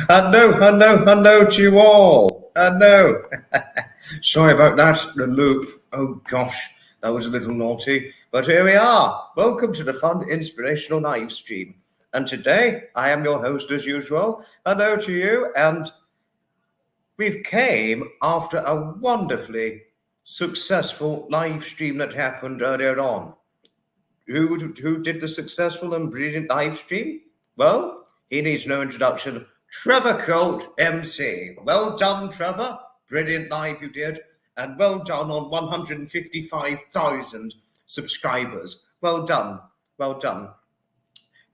Hello to you all. Hello. Sorry about that, the loop. Oh gosh, that was a little naughty. But here we are. Welcome to the fun inspirational live stream. And today I am your host as usual. Hello to you. And we've came after a wonderfully successful live stream that happened earlier on. Who did the successful and brilliant live stream? Well, he needs no introduction. Trevor Colt, MC. Well done, Trevor. Brilliant live you did. And well done on 155,000 subscribers. Well done. Well done.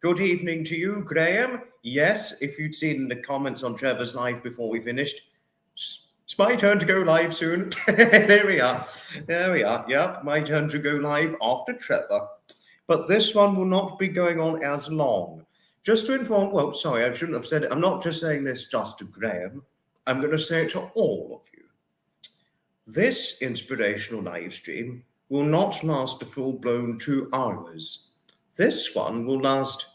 Good evening to you, Graham. Yes, if you'd seen the comments on Trevor's live before we finished, it's my turn to go live soon. There we are. There we are. Yep, my turn to go live after Trevor. But this one will not be going on as long. Just to inform, well, sorry, I shouldn't have said it. I'm not just saying this just to Graham. I'm going to say it to all of you. This inspirational live stream will not last a full-blown 2 hours. This one will last,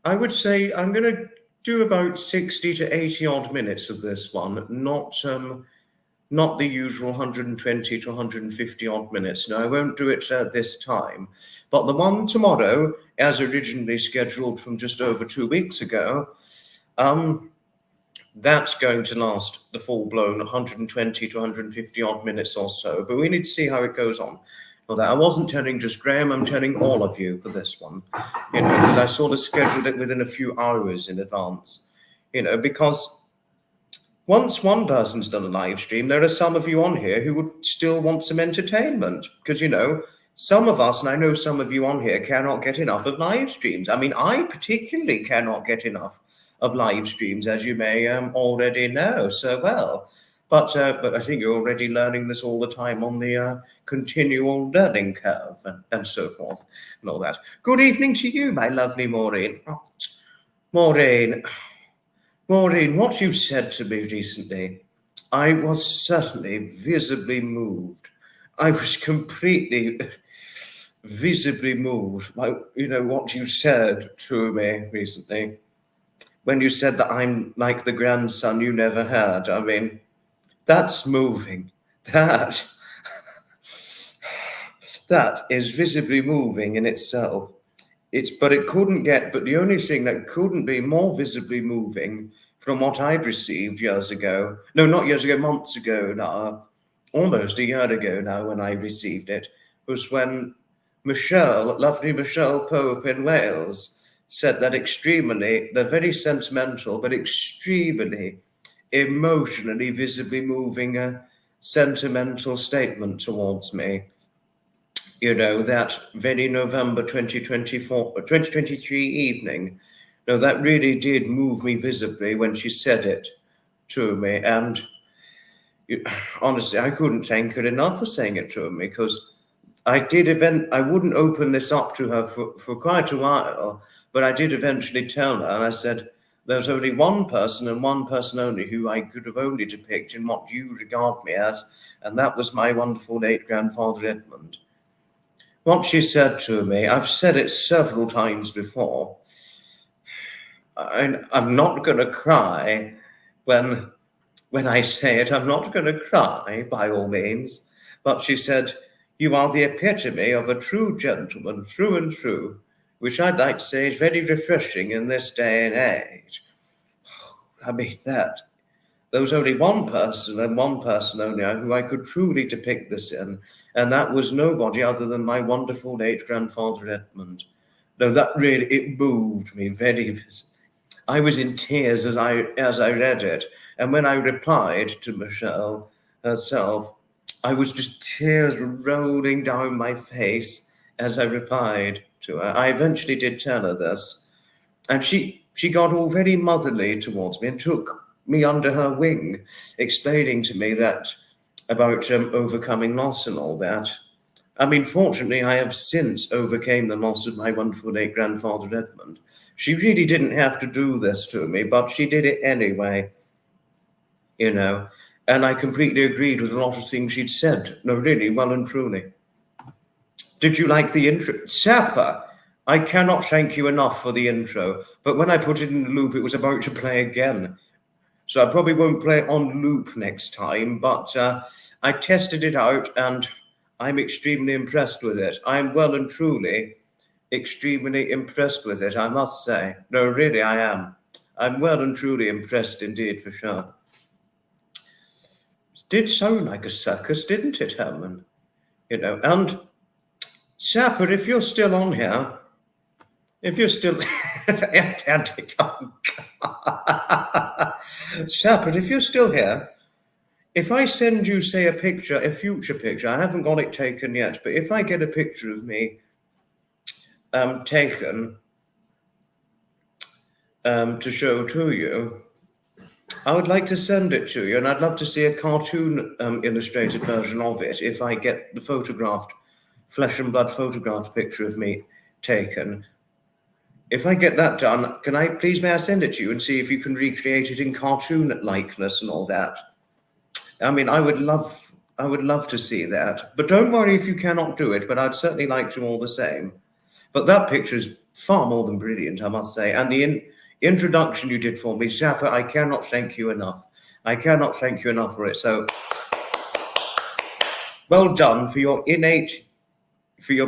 I would say, I'm going to do about 60 to 80 odd minutes of this one, not the usual 120 to 150 odd minutes. No, I won't do it this time. But the one tomorrow, as originally scheduled from just over 2 weeks ago, that's going to last the full-blown 120 to 150 odd minutes or so. But we need to see how it goes on. Well, I wasn't telling just Graham, I'm telling all of you for this one, because I sort of scheduled it within a few hours in advance, because once one person's done a live stream, there are some of you on here who would still want some entertainment because, some of us, and I know some of you on here, cannot get enough of live streams. I mean, I particularly cannot get enough of live streams, as you may already know so well. But I think you're already learning this all the time on the continual learning curve and so forth and all that. Good evening to you, my lovely Maureen. Maureen, what you said to me recently, I was certainly visibly moved. I was completely visibly moved by, what you said to me recently. When you said that I'm like the grandson you never had. I mean, that's moving. That is visibly moving in itself. But the only thing that couldn't be more visibly moving from what I'd received years ago, no, not years ago, months ago now, almost a year ago now when I received it, was when lovely Michelle Pope in Wales, said that they're very sentimental, but extremely emotionally, visibly moving sentimental statement towards me. That very November 2023 evening. No, that really did move me visibly when she said it to me. And honestly, I couldn't thank her enough for saying it to me, because I wouldn't open this up to her for quite a while, but I did eventually tell her, and I said, there's only one person and one person only who I could have only depicted in what you regard me as, and that was my wonderful late grandfather Edmund. What she said to me, I've said it several times before. I'm not going to cry when I say it. I'm not going to cry, by all means. But she said, you are the epitome of a true gentleman, through and through, which I'd like to say is very refreshing in this day and age. I mean, there was only one person and one person only who I could truly depict this in, and that was nobody other than my wonderful late grandfather Edmund. No, that really, it moved me very. I was in tears as I read it, and when I replied to Michelle herself, I was just tears rolling down my face as I replied to her. I eventually did tell her this, and she got all very motherly towards me and took me under her wing, explaining to me that about overcoming loss and all that. I mean, fortunately, I have since overcame the loss of my wonderful late grandfather Edmund. She really didn't have to do this to me, but she did it anyway, and I completely agreed with a lot of things she'd said. No, really, well and truly. Did you like the intro? Sapper, I cannot thank you enough for the intro, but when I put it in the loop, it was about to play again. So I probably won't play it on loop next time, but I tested it out and I'm extremely impressed with it. I'm well and truly extremely impressed with it, I must say. No, really, I am. I'm well and truly impressed indeed, for sure. It did sound like a circus, didn't it, Herman? You know, and Sapper, if you're still on here, if you're still Sapper, if you're still here, if I send you, say, a picture, a future picture, I haven't got it taken yet, but if I get a picture of me taken to show to you, I would like to send it to you, and I'd love to see a cartoon illustrated version of it if I get the photographed, flesh and blood photographed picture of me taken. If I get that done, may I send it to you and see if you can recreate it in cartoon likeness and all that? I mean, I would love to see that. But don't worry if you cannot do it, but I'd certainly like to all the same. But that picture is far more than brilliant, I must say. And the introduction you did for me, Zappa, I cannot thank you enough. I cannot thank you enough for it. So well done for your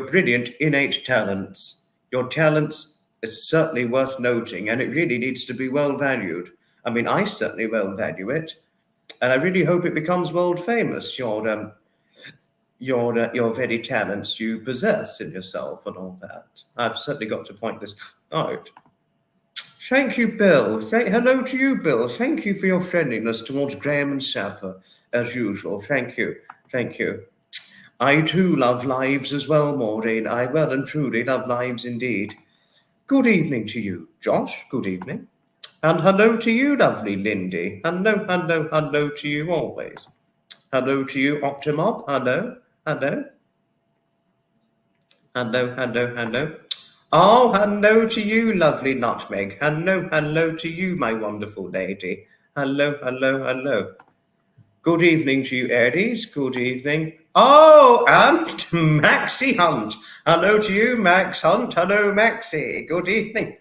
brilliant innate talents. Your talents is certainly worth noting, and it really needs to be well valued. I mean, I certainly well value it, and I really hope it becomes world famous. Your very talents you possess in yourself and all that. I've certainly got to point this out. Thank you, Bill. Hello to you, Bill. Thank you for your friendliness towards Graham and Sapper, as usual. Thank you. Thank you. I too love lives as well, Maureen. I well and truly love lives indeed. Good evening to you, Josh. Good evening. And hello to you, lovely Lindy. Hello to you always. Hello to you, Optimob. Hello. Oh, hello to you, lovely Nutmeg. Hello to you, my wonderful lady. Hello. Good evening to you, Eddies. Good evening. Oh, and Maxie Hunt. Hello to you, Max Hunt. Hello, Maxie. Good evening.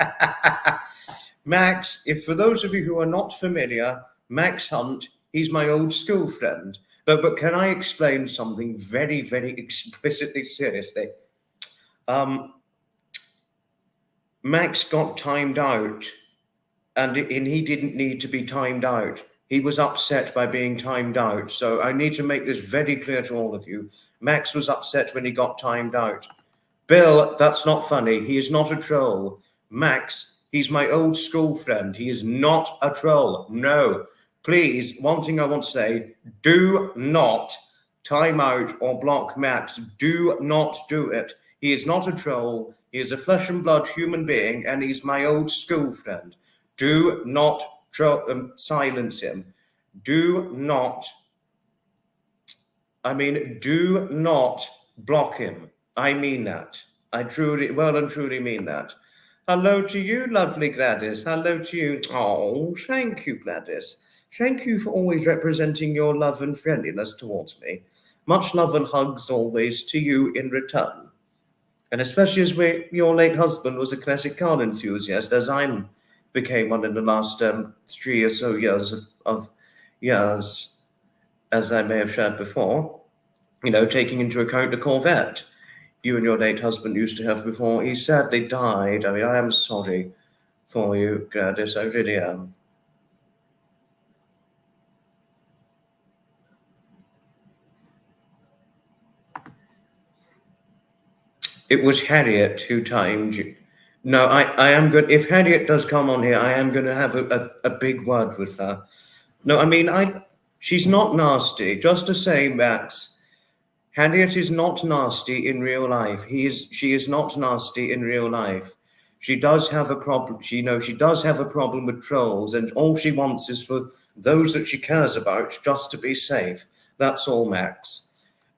Max, if for those of you who are not familiar, Max Hunt, he's my old school friend. But can I explain something very, very explicitly, seriously? Max got timed out, and he didn't need to be timed out. He was upset by being timed out. So I need to make this very clear to all of you. Max was upset when he got timed out. Bill, that's not funny. He is not a troll. Max, he's my old school friend. He is not a troll. No. Please, one thing I want to say, do not time out or block Max. Do not do it. He is not a troll. He is a flesh and blood human being, and he's my old school friend. Do not silence him. Do not block him. I mean that. I well and truly mean that. Hello to you, lovely Gladys. Hello to you. Oh, thank you, Gladys. Thank you for always representing your love and friendliness towards me. Much love and hugs always to you in return. And especially as your late husband was a classic car enthusiast, as I became one in the last 3 or so years of years, as I may have shared before, taking into account the Corvette you and your late husband used to have before. He sadly died. I mean, I am sorry for you, Gladys. I really am. It was Harriet who timed you. No, I am good. If Harriet does come on here, I am going to have a big word with her. No, I mean, she's not nasty. Just to say, Max, Harriet is not nasty in real life. She is not nasty in real life. She does have a problem. She does have a problem with trolls, and all she wants is for those that she cares about just to be safe. That's all, Max.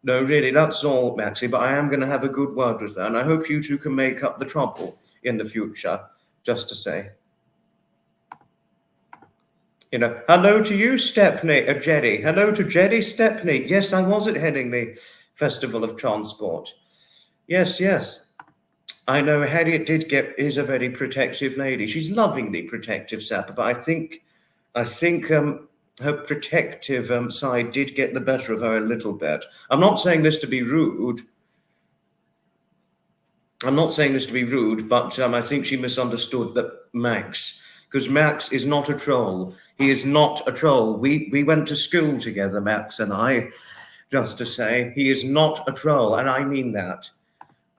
No, really, that's all, Maxie. But I am going to have a good word with her, and I hope you two can make up the trouble in the future, just to say. Hello to you, Stepney, Jeddy. Hello to Jeddy Stepney. Yes, I was at Headingley Festival of Transport. Yes. I know Harriet is a very protective lady. She's lovingly protective, Sapper, but I think her protective side did get the better of her a little bit. I'm not saying this to be rude. But I think she misunderstood that Max, because Max is not a troll. He is not a troll. We went to school together, Max and I, just to say. He is not a troll, and I mean that.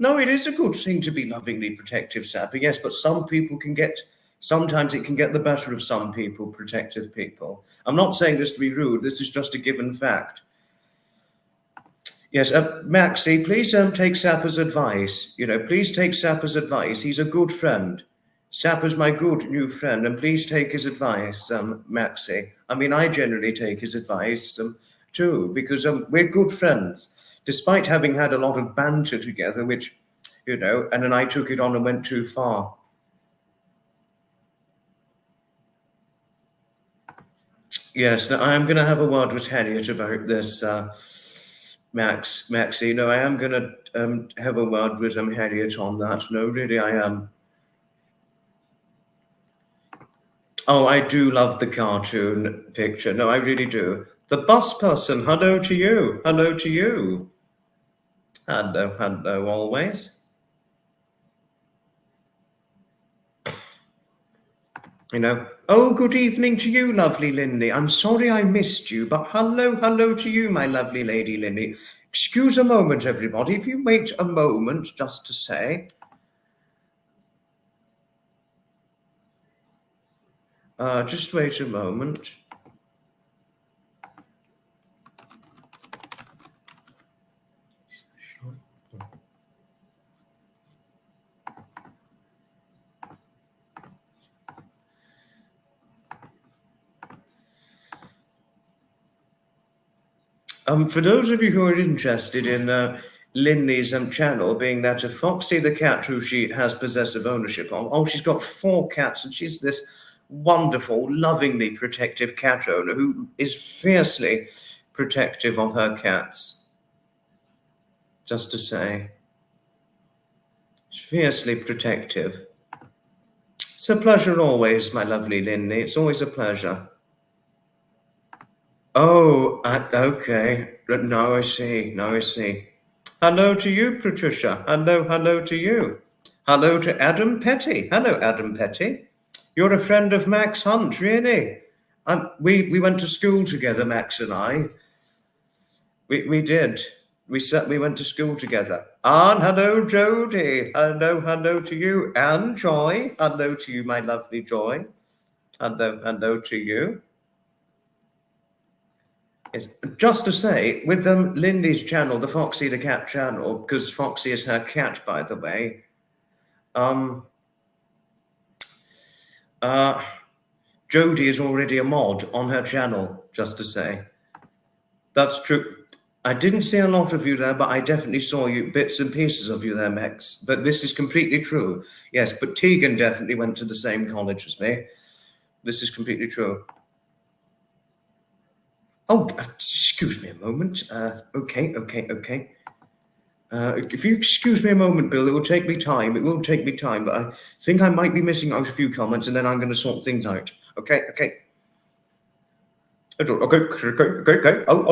No, it is a good thing to be lovingly protective, Sapper, yes, but sometimes it can get the better of some people, protective people. I'm not saying this to be rude. This is just a given fact. Yes, Maxie, please take Sapper's advice. Please take Sapper's advice. He's a good friend. Sapper's my good new friend, and please take his advice, Maxie. I mean, I generally take his advice too, because we're good friends, despite having had a lot of banter together, which, and then I took it on and went too far. Yes, now I am going to have a word with Harriet about this, Maxie. No, I am going to have a word with Harriet on that. No, really, I am. Oh, I do love the cartoon picture. No, I really do. The bus person, hello to you. Hello to you. Hello, always. Oh, good evening to you, lovely Lindy. I'm sorry I missed you, but hello to you, my lovely lady Lindy. Excuse a moment, everybody. If you wait a moment, just to say. Just wait a moment. For those of you who are interested in Linley's channel, being that of Foxy the cat, who she has possessive ownership of. Oh, she's got 4 cats, and she's this wonderful, lovingly protective cat owner who is fiercely protective of her cats. Just to say, she's fiercely protective. It's a pleasure always, my lovely Linley. It's always a pleasure. Oh, okay. Now I see. Hello to you, Patricia. Hello to you. Hello to Adam Petty. Hello, Adam Petty. You're a friend of Max Hunt, really? We went to school together, Max and I. We did. We went to school together. And hello, Jody. Hello to you. And Joy. Hello to you, my lovely Joy. Hello to you. Yes, just to say, with Lindy's channel, the Foxy the Cat channel, because Foxy is her cat, by the way. Jodie is already a mod on her channel, just to say. That's true. I didn't see a lot of you there, but I definitely saw you, bits and pieces of you there, Max. But this is completely true. Yes, but Tegan definitely went to the same college as me. This is completely true. Oh, excuse me a moment. Okay. If you excuse me a moment, Bill, it will take me time. But I think I might be missing out a few comments, and then I'm going to sort things out. Okay. Okay. I'll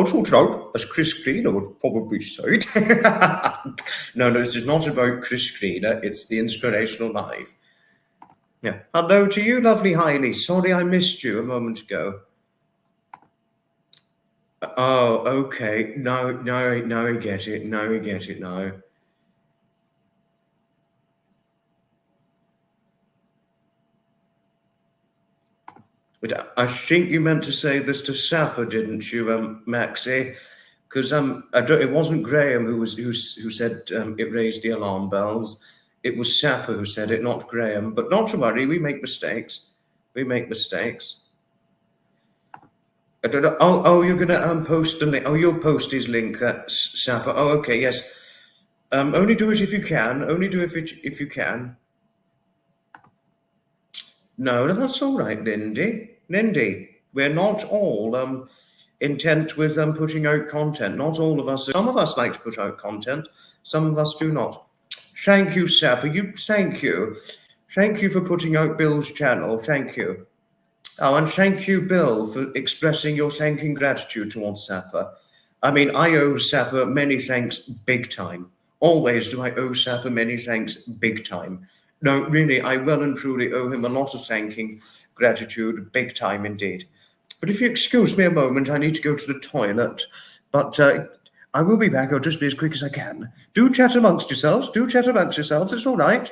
sort it out, as Chris Greener would probably say. No, this is not about Chris Greener. It's the Inspirational Live. Yeah. Hello to you, lovely Hailey. Sorry I missed you a moment ago. Oh, okay. No, I get it. Now. But I think you meant to say this to Sapper, didn't you, Maxie? Because it wasn't Graham who said it raised the alarm bells. It was Sapper who said it, not Graham. But not to worry, we make mistakes. I don't know. Oh, you're gonna post the link. Oh, you'll post his link, Sapper. Oh, okay, yes. Only do it if you can. If you can. No, that's all right, Lindy. We're not all intent with putting out content. Not all of us. Some of us like to put out content. Some of us do not. Thank you, Sapper. Thank you. Thank you for putting out Bill's channel. Thank you. Oh, and thank you, Bill, for expressing your thanking gratitude towards Sapper. I mean, I owe Sapper many thanks big time. Always do I owe Sapper many thanks big time. No, really, I well and truly owe him a lot of thanking gratitude big time indeed. But if you excuse me a moment, I need to go to the toilet. But I will be back. I'll just be as quick as I can. Do chat amongst yourselves. Do chat amongst yourselves. It's all right.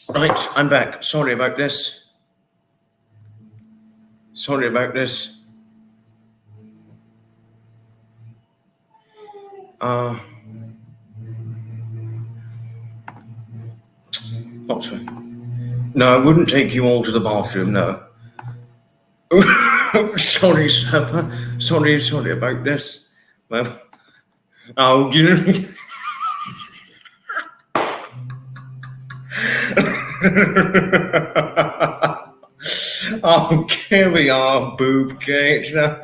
Right, I'm back. Sorry about this. Sorry about this. Not so. No, I wouldn't take you all to the bathroom, no. Sorry, Sapper. Sorry about this. Well, oh, you know. Oh, here we are, boob gate. There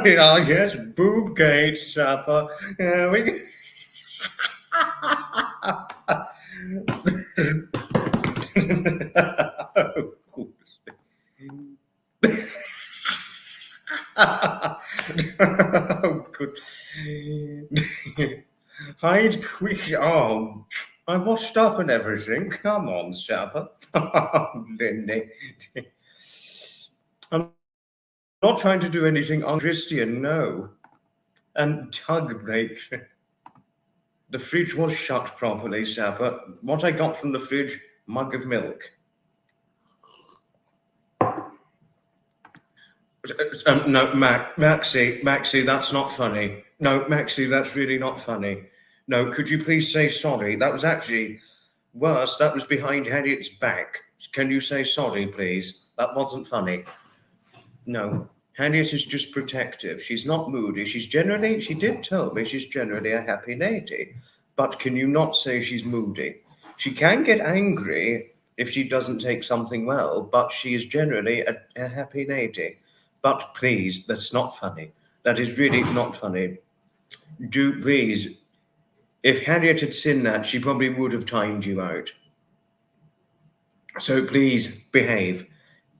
we are, yes, boob gate, Sapper. There we go. Oh, good. Hide quick. Oh, I washed up and everything. Come on, Sapper. Oh, Lindy. I'm not trying to do anything unchristian, no. And tug break. The fridge was shut properly, Sapper. What I got from the fridge, mug of milk. No, Maxie, that's not funny. No, Maxie, that's really not funny. No, could you please say sorry? That was actually worse. That was behind Harriet's back. Can you say sorry, please? That wasn't funny. No, Harriet is just protective. She's not moody. She did tell me she's generally a happy lady. But can you not say she's moody? She can get angry if she doesn't take something well, but she is generally a happy lady. But please, that's not funny. That is really not funny. Do please, if Harriet had seen that, she probably would have timed you out. So please behave,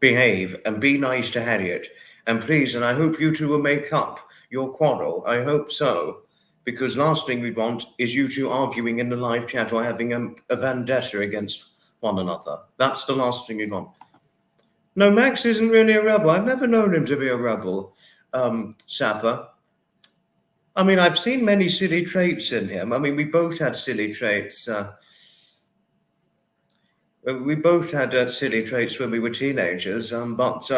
and be nice to Harriet. And please, and I hope you two will make up your quarrel. I hope so. Because last thing we want is you two arguing in the live chat or having a vendetta against one another. That's the last thing we want. No, Max isn't really a rebel. I've never known him to be a rebel, Sapper. I mean, I've seen many silly traits in him. I mean, we both had silly traits. We both had silly traits when we were teenagers, but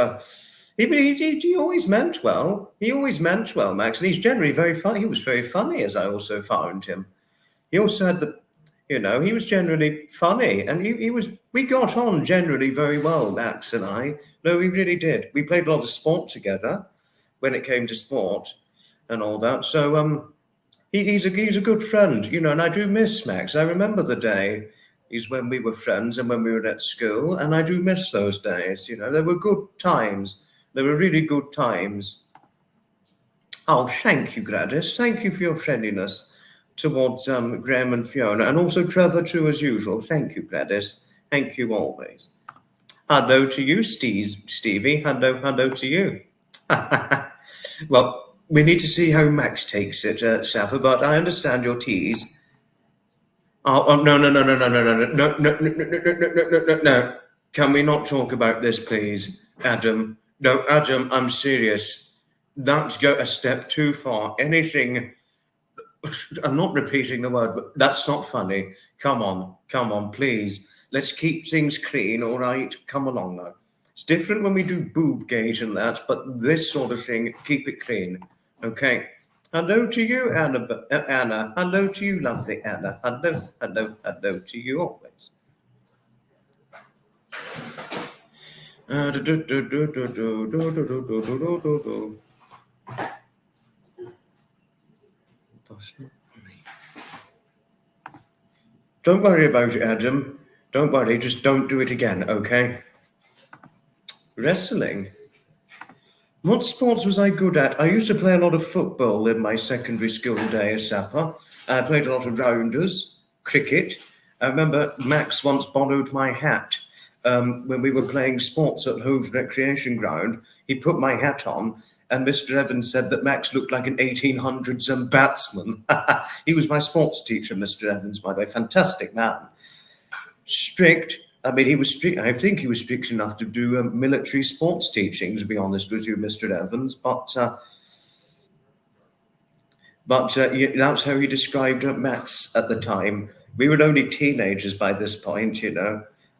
he always meant well. He always meant well, Max, and he's generally very funny. He was very funny, as I also found him. He also had he was generally funny, and we got on generally very well, Max and I. No, we really did. We played a lot of sport together when it came to sport and all that. So he's a good friend, and I do miss Max. I remember the day is when we were friends and when we were at school, and I do miss those days. They were good times. They were really good times. Oh, thank you, Gladys. Thank you for your friendliness towards Graham and Fiona, and also Trevor too, as usual. Thank you, Gladys. Thank you always. Hello to you, Stevie. Hello to you. Well, we need to see how Max takes it, Sapper, but I understand your tease. Oh, no. No. Can we not talk about this, please, Adam? No, Adam, I'm serious. That's go a step too far. Anything, I'm not repeating the word, but that's not funny. Come on, please. Let's keep things clean, all right? Come along now. It's different when we do boob gauge and that, but this sort of thing, keep it clean, okay? Hello to you, Anna. Hello to you, lovely Anna. Hello to you always. Don't worry about it, Adam. Don't worry, just don't do it again, okay? Wrestling? What sports was I good at? I used to play a lot of football in my secondary school days, Sapper. I played a lot of rounders, cricket. I remember Max once borrowed my hat when we were playing sports at Hove Recreation Ground. He put my hat on, and Mr. Evans said that Max looked like an 1800s batsman. He was my sports teacher, Mr. Evans, by the way. Fantastic man. Strict. I mean, he was strict. I think he was strict enough to do military sports teaching, to be honest with you, Mr. Evans. But that's how he described Max at the time. We were only teenagers by this point,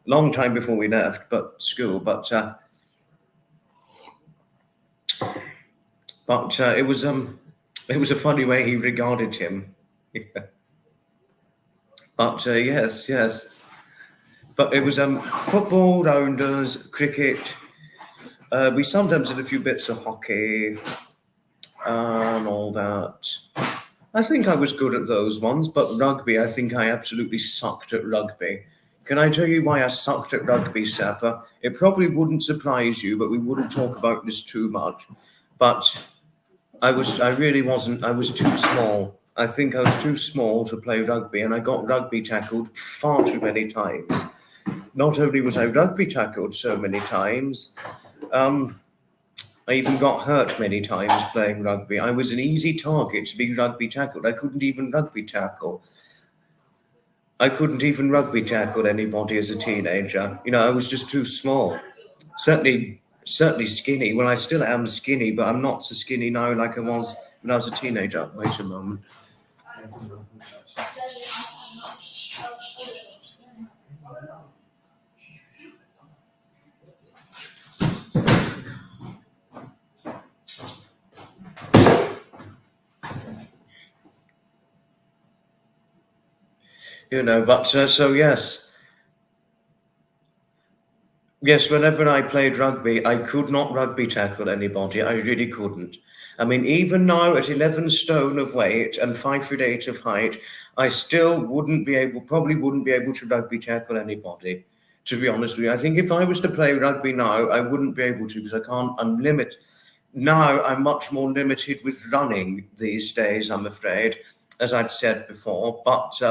long time before we left, school. But it was a funny way he regarded him. But yes. But it was football, rounders, cricket. We sometimes did a few bits of hockey and all that. I think I was good at those ones, but rugby, I think I absolutely sucked at rugby. Can I tell you why I sucked at rugby, Sapper? It probably wouldn't surprise you, but we wouldn't talk about this too much. But I really wasn't. I was too small. I think I was too small to play rugby, and I got rugby tackled far too many times. Not only was I rugby tackled so many times, I even got hurt many times playing rugby. I was an easy target to be rugby tackled. I couldn't even rugby tackle. I couldn't even rugby tackle anybody as a teenager. I was just too small. Certainly skinny. Well, I still am skinny, but I'm not so skinny now like I was when I was a teenager. Wait a moment. But so yes, whenever I played rugby, I could not rugby tackle anybody. I really couldn't. I mean, even now at 11 stone of weight and 5'8" of height, I still probably wouldn't be able to rugby tackle anybody, to be honest with you. I think if I was to play rugby now, I wouldn't be able to, because now I'm much more limited with running these days, I'm afraid, as I'd said before. But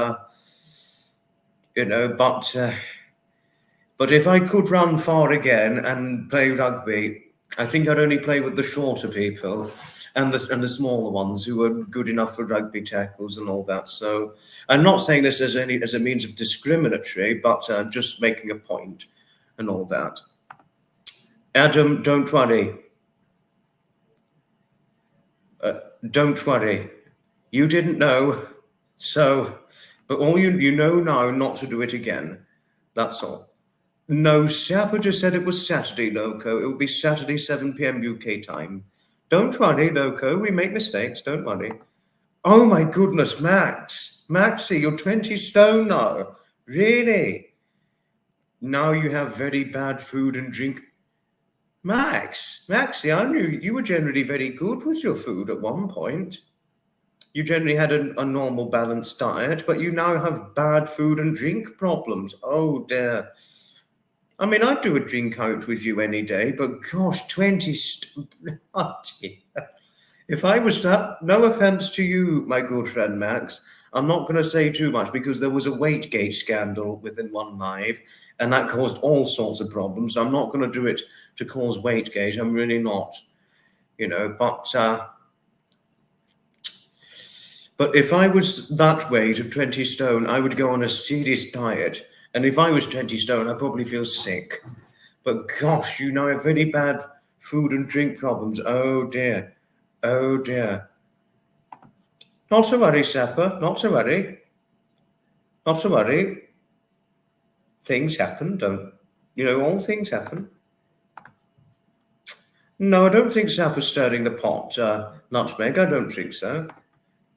if I could run far again and play rugby, I think I'd only play with the shorter people and the smaller ones who are good enough for rugby tackles and all that. So I'm not saying this as a means of discriminatory, but just making a point and all that. Adam, don't worry. Don't worry. You didn't know, so, but all you know now not to do it again. That's all. No, Sapper just said it was Saturday, Loco. It will be Saturday, 7 p.m. UK time. Don't worry, Loco. We make mistakes. Don't worry. Oh my goodness, Max. Maxie, you're 20 stone now. Really? Now you have very bad food and drink. Maxie, I knew you were generally very good with your food at one point. You generally had a normal balanced diet, but you now have bad food and drink problems. Oh dear. I mean, I'd do a drink out with you any day, but gosh, 20 bloody. If I was that, no offense to you, my good friend Max, I'm not going to say too much because there was a Weightgate scandal within One Live, and that caused all sorts of problems. I'm not going to do it to cause Weightgate. I'm really not, but if I was that weight of 20 stone, I would go on a serious diet. And if I was 20 stone, I'd probably feel sick. But gosh, you have very bad food and drink problems. Oh dear. Oh dear. Not to worry, Sapper. Not to worry. Not to worry. Things happen, don't all things happen. No, I don't think Sapper's stirring the pot, Nutmeg. I don't think so.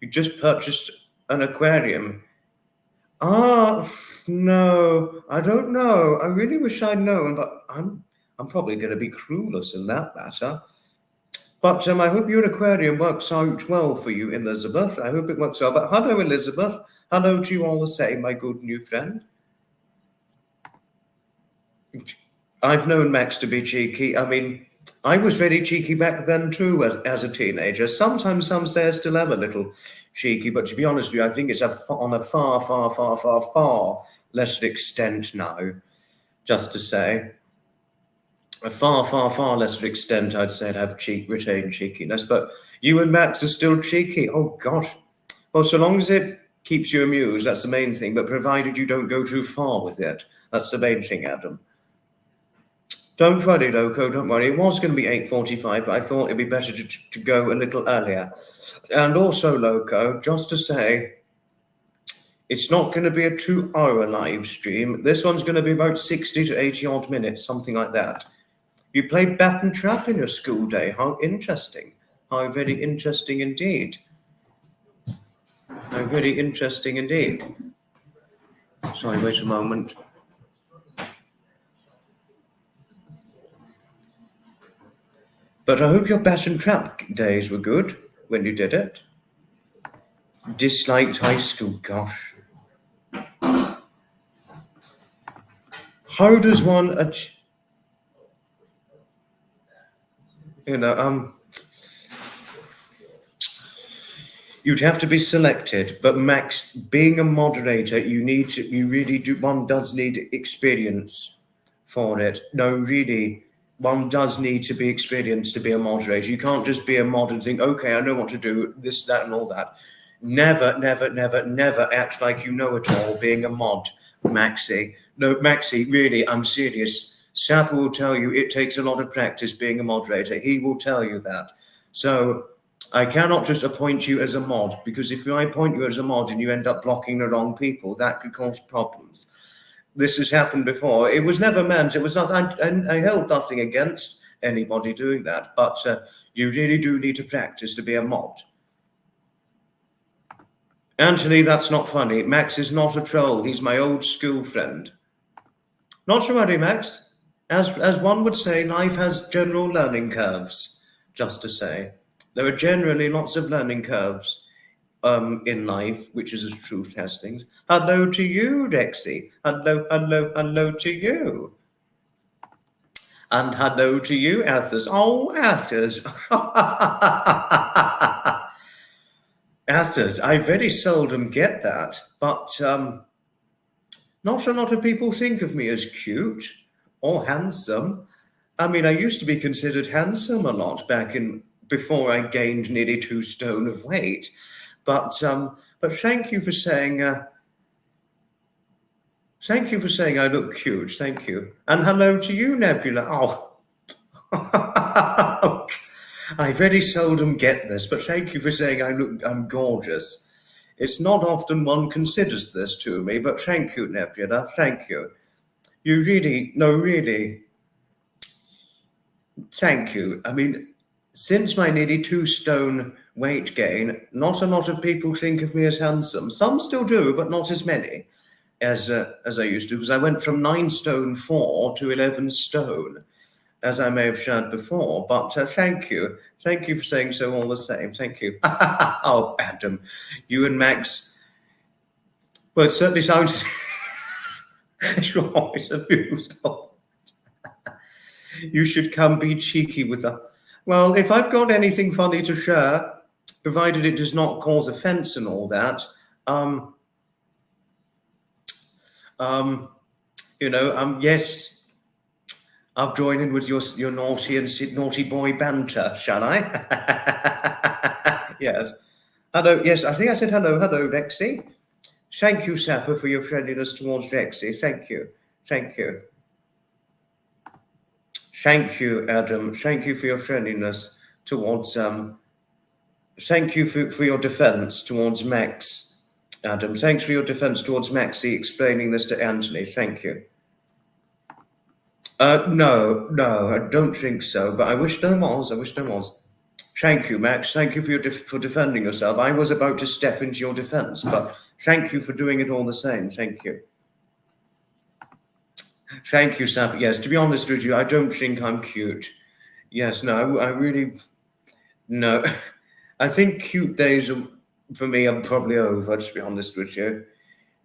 You just purchased an aquarium. No, I don't know. I really wish I'd known, but I'm probably going to be clueless in that matter. But I hope your aquarium works out well for you, Elizabeth. I hope it works well. But hello, Elizabeth. Hello to you all the same, my good new friend. I've known Max to be cheeky. I mean, I was very cheeky back then too as a teenager. Sometimes some say I still am a little cheeky, but to be honest with you, I think it's on a far, far, far, far, far lesser extent now, just to say. A far, far, far lesser extent, I'd say, I'd have retained cheekiness. But you and Max are still cheeky. Oh, gosh. Well, so long as it keeps you amused, that's the main thing. But provided you don't go too far with it, that's the main thing, Adam. Don't worry, Loco, don't worry. It was going to be 8:45, but I thought it'd be better to go a little earlier. And also, Loco, just to say, it's not going to be a 2-hour live stream. This one's going to be about 60 to 80 odd minutes, something like that. You played bat and trap in your school day. How interesting. How very interesting indeed. How very interesting indeed. Sorry, wait a moment. But I hope your bat and trap days were good when you did it. Disliked high school, gosh. How does one... you'd have to be selected, but Max, being a moderator, one does need experience for it. No, really, one does need to be experienced to be a moderator. You can't just be a mod and think, okay, I know what to do, this, that, and all that. Never, never, never, never act like you know it all being a mod, Maxie. No, Maxie, really, I'm serious. Sapper will tell you it takes a lot of practice being a moderator. He will tell you that. So I cannot just appoint you as a mod, because if I appoint you as a mod and you end up blocking the wrong people, that could cause problems. This has happened before. It was never meant. It was not. I held nothing against anybody doing that, but you really do need to practice to be a mod. Anthony, that's not funny. Max is not a troll. He's my old school friend. Not to worry, Max. As one would say, life has general learning curves, just to say. There are generally lots of learning curves in life, which is as truth has things. Hello to you, Rexy. Hello to you. And hello to you, Athers. Oh, Athers. Athers, I very seldom get that, but not a lot of people think of me as cute or handsome. I mean, I used to be considered handsome a lot before I gained nearly 2 stone of weight. But thank you for saying I look cute. Thank you. And hello to you, Nebula. Oh. I very seldom get this, but thank you for saying I'm gorgeous. It's not often one considers this to me, but thank you, Nebula. Thank you. You really, no, really, thank you. I mean, since my nearly 2 stone weight gain, not a lot of people think of me as handsome. Some still do, but not as many as I used to, because I went from 9 stone 4 to 11 stone, as I may have shared before. But thank you. Thank you for saying so all the same. Thank you. Oh, Adam, you and Max, well, it certainly sounds you're always abused. You should come be cheeky with her. Well, if I've got anything funny to share, provided it does not cause offense and all that, yes, I'll join in with your naughty and naughty boy banter, shall I? Yes. Hello. Yes, I think I said hello. Hello, Rexy. Thank you, Sapper, for your friendliness towards Rexy. Thank you. Thank you. Thank you, Adam. Thank you for your friendliness towards thank you for your defense towards Max. Adam, thanks for your defense towards Maxie explaining this to Anthony. Thank you. No, I don't think so, but I wish there was. I wish there was. Thank you, Max. Thank you for defending yourself. I was about to step into your defense, but thank you for doing it all the same. Thank you. Thank you, Sap. Yes, to be honest with you, I don't think I'm cute. Yes, no, I really, no. I think cute days for me are probably over, to be honest with you.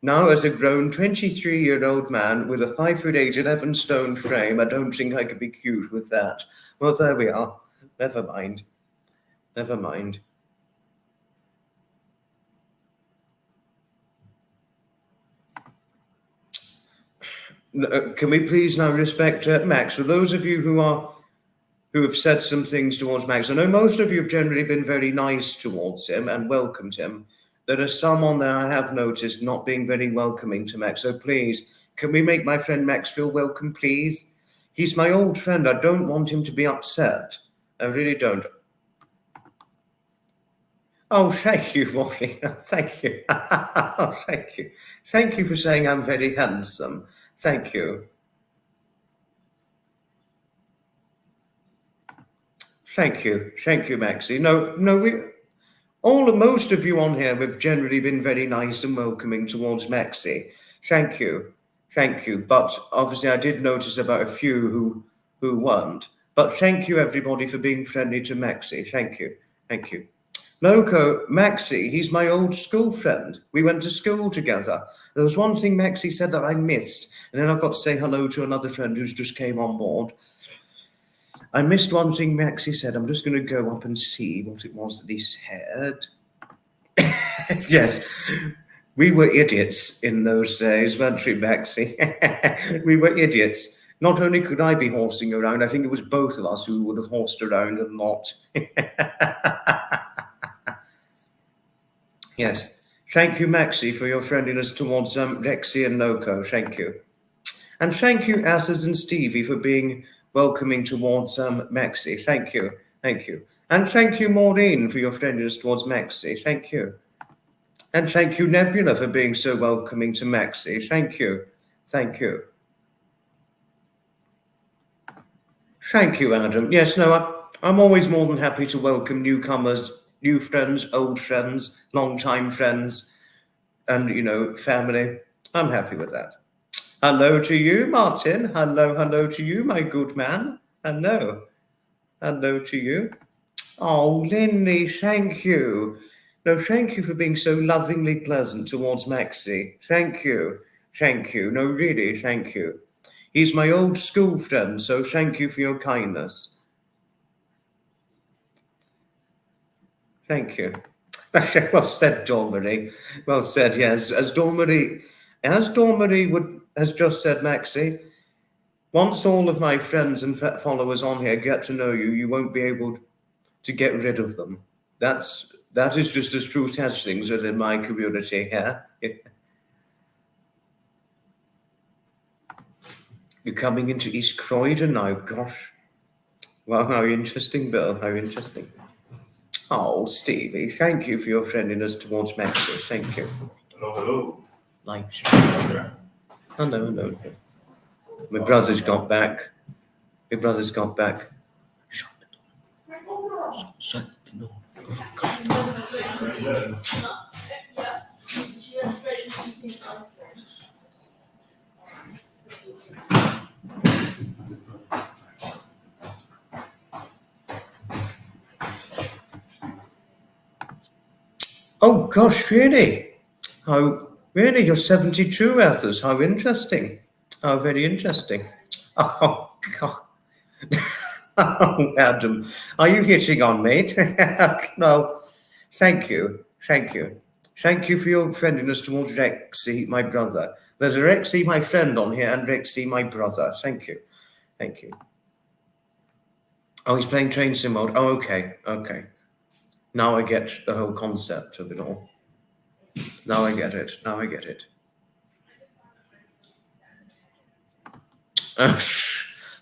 Now, as a grown 23-year-old man with a 5'8", 11 stone frame, I don't think I could be cute with that. Well, there we are. Never mind. Never mind. Can we please now respect Max? For those of you who have said some things towards Max, I know most of you have generally been very nice towards him and welcomed him. There are some on there I have noticed not being very welcoming to Max. So please, can we make my friend Max feel welcome, please? He's my old friend. I don't want him to be upset. I really don't. Oh, thank you, Molly. Thank you. Oh, thank you. Thank you for saying I'm very handsome. Thank you. Thank you. Thank you, Maxie. Most of you on here have generally been very nice and welcoming towards Maxie. Thank you. Thank you. But obviously I did notice about a few who weren't. But thank you, everybody, for being friendly to Maxie. Thank you. Thank you. Loco, Maxie, he's my old school friend. We went to school together. There was one thing Maxie said that I missed, and then I've got to say hello to another friend who's just came on board. I missed one thing Maxie said. I'm just going to go up and see what it was that he said. Yes, we were idiots in those days, weren't we, Maxie? We were idiots. Not only could I be horsing around, I think it was both of us who would have horsed around a lot. Yes. Thank you, Maxie, for your friendliness towards Rexy and Loco. Thank you. And thank you, Athers and Stevie, for being welcoming towards Maxie. Thank you. Thank you. And thank you, Maureen, for your friendliness towards Maxie. Thank you. And thank you, Nebula, for being so welcoming to Maxie. Thank you. Thank you. Thank you, Adam. Yes, no, I'm always more than happy to welcome newcomers, new friends, old friends, long-time friends, and, family. I'm happy with that. Hello to you, Martin. Hello to you, my good man. Hello. Hello to you. Oh, Linley, thank you. No, thank you for being so lovingly pleasant towards Maxie. Thank you. Thank you. No, really, thank you. He's my old school friend, so thank you for your kindness. Thank you. Well said, Dormery. Well said, yes. As Dormery has just said, Maxie, once all of my friends and followers on here get to know you, you won't be able to get rid of them. That is just as true as things within my community here. You're coming into East Croydon now, gosh. Wow, how interesting, Bill. How interesting. Oh, Stevie, thank you for your friendliness towards Maxi. Thank you. Hello. Live stream. Hello. My brother's got back. My brother's got back. Shut the door. Shut the door. Oh gosh, really? How really? You're 72, Athos. How interesting. How very interesting. Oh God. Oh, Adam, are you hitting on me? No. Thank you. Thank you. Thank you for your friendliness towards Rexy, my brother. There's a Rexy, my friend, on here, and Rexy, my brother. Thank you. Thank you. Oh, he's playing Train Sim mode. Oh, okay. Now I get the whole concept of it all. Now I get it.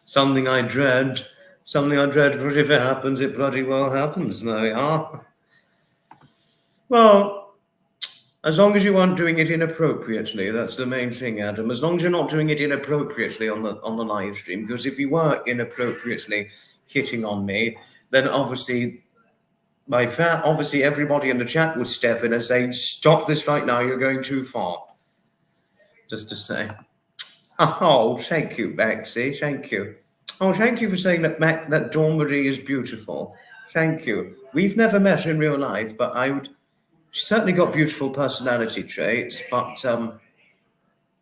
Something I dread. But if it happens, it bloody well happens. There we are. Well, as long as you aren't doing it inappropriately, that's the main thing, Adam. As long as you're not doing it inappropriately on the live stream, because if you were inappropriately hitting on me, then obviously everybody in the chat would step in and say, "Stop this right now! You're going too far." Just to say. Oh, thank you, Maxie. Thank you. Oh, thank you for saying that Dawn Marie is beautiful. Thank you. We've never met in real life, but she's certainly got beautiful personality traits, but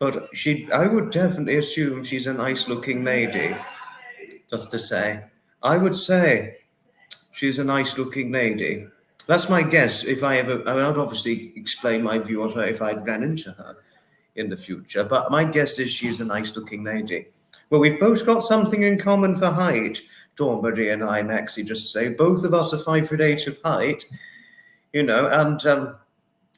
I would definitely assume she's a nice-looking lady. Just to say, I would say she's a nice-looking lady. That's my guess. I would obviously explain my view of her if I ran into her in the future, but my guess is she's a nice-looking lady. Well, we've both got something in common for height. Dawn Marie and I, Maxie, just to say, both of us are 5'8" of height, and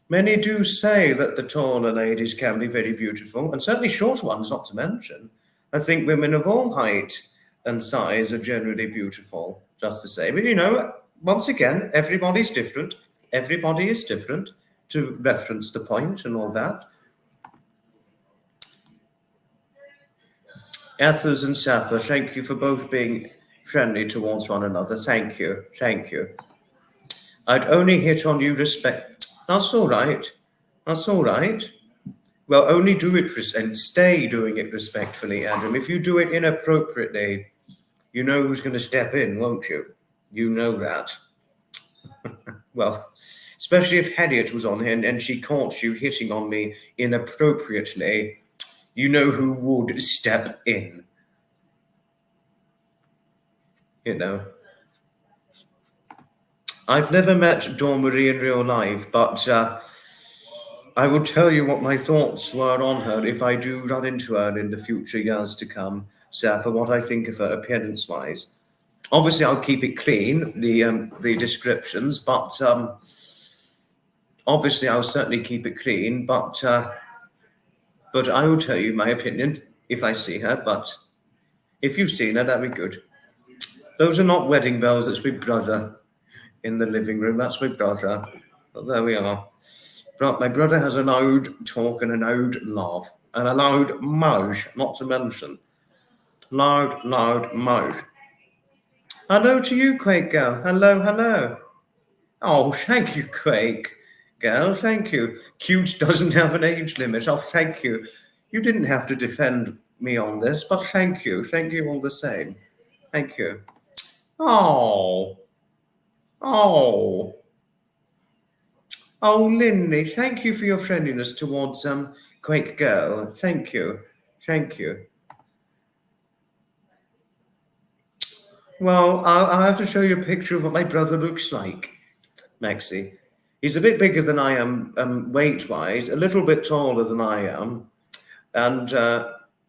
many do say that the taller ladies can be very beautiful, and certainly short ones, not to mention. I think women of all height and size are generally beautiful, just to say. But, once again, everybody's different. Everybody is different, to reference the point and all that. Ethers and Sapper, thank you for both being friendly towards one another. Thank you. I'd only hit on you respect. That's all right. Well, only do it and stay doing it respectfully, Adam. If you do it inappropriately, you know who's going to step in, won't you? You know that. Well, especially if Harriet was on here and she caught you hitting on me inappropriately, you know who would step in. I've never met Dawn Marie in real life, but I will tell you what my thoughts were on her if I do run into her in the future years to come, Sapper, what I think of her appearance-wise. Obviously, I'll keep it clean, the descriptions, but obviously I'll certainly keep it clean, but I will tell you my opinion if I see her, but if you've seen her, that'd be good. Those are not wedding bells, that's my brother in the living room. That's my brother. But there we are. But my brother has a loud talk and a loud laugh and a loud mouth, not to mention. Loud mouth. Hello to you, Quake Girl. Hello. Oh, thank you, Quake Girl. Thank you. Cute doesn't have an age limit. Oh, thank you. You didn't have to defend me on this, but thank you. Thank you all the same. Thank you. Oh, Linley, thank you for your friendliness towards Quake Girl. Thank you. Well, I'll have to show you a picture of what my brother looks like, Maxie. He's a bit bigger than I am weight-wise, a little bit taller than I am, and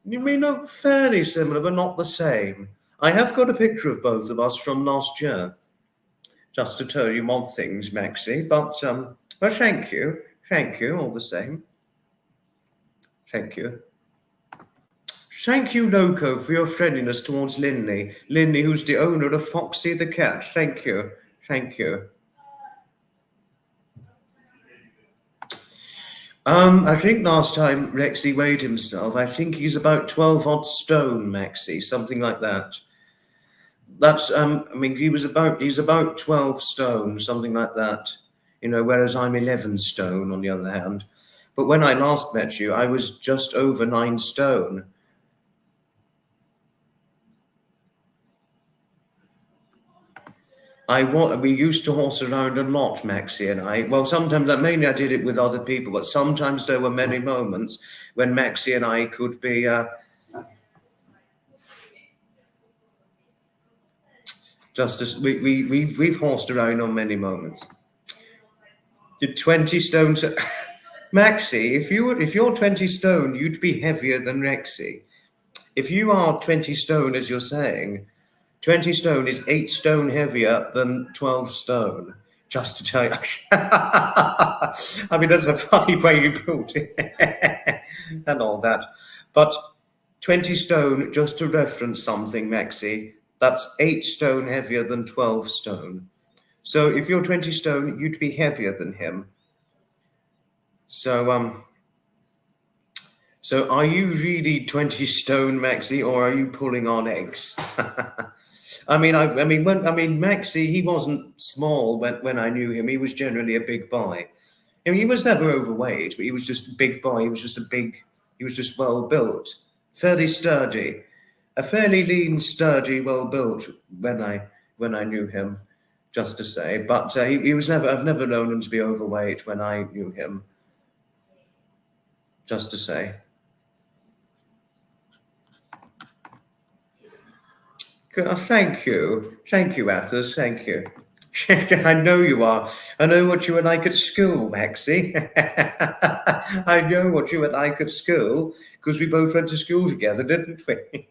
you may look fairly similar, but not the same. I have got a picture of both of us from last year, just to tell you one things, Maxie, but well, thank you all the same. Thank you. Thank you, Loco, for your friendliness towards Linley. Linley, who's the owner of Foxy the cat. Thank you. Thank you. I think last time Rexy weighed himself, I think he's about 12 odd stone, Maxie, something like that. That's I mean he's about 12 stone, something like that. You know, whereas I'm 11 stone on the other hand. But when I last met you, I was just over 9 stone. We used to horse around a lot, Maxie and I. Well, sometimes, mainly I did it with other people, but sometimes there were many moments when Maxie and I could be just as we've horsed around on many moments. The 20 stone, Maxie, if you're 20 stone, you'd be heavier than Rexy. If you are 20 stone, as you're saying, 20 stone is 8 stone heavier than 12 stone. Just to tell you. I mean, that's a funny way you put it. And all that. But 20 stone, just to reference something, Maxie, that's 8 stone heavier than 12 stone. So if you're 20 stone, you'd be heavier than him. So are you really 20 stone, Maxie, or are you pulling on eggs? I mean, Maxie, he wasn't small when I knew him. He was generally a big boy. I mean, he was never overweight, but he was just a big boy. He was just well built, fairly sturdy, a fairly lean, sturdy, well built when I knew him, just to say. But he was never. I've never known him to be overweight when I knew him. Just to say. Thank you, Athos. Thank you. I know you are. I know what you were like at school, Maxie. I know what you were like at school because we both went to school together, didn't we?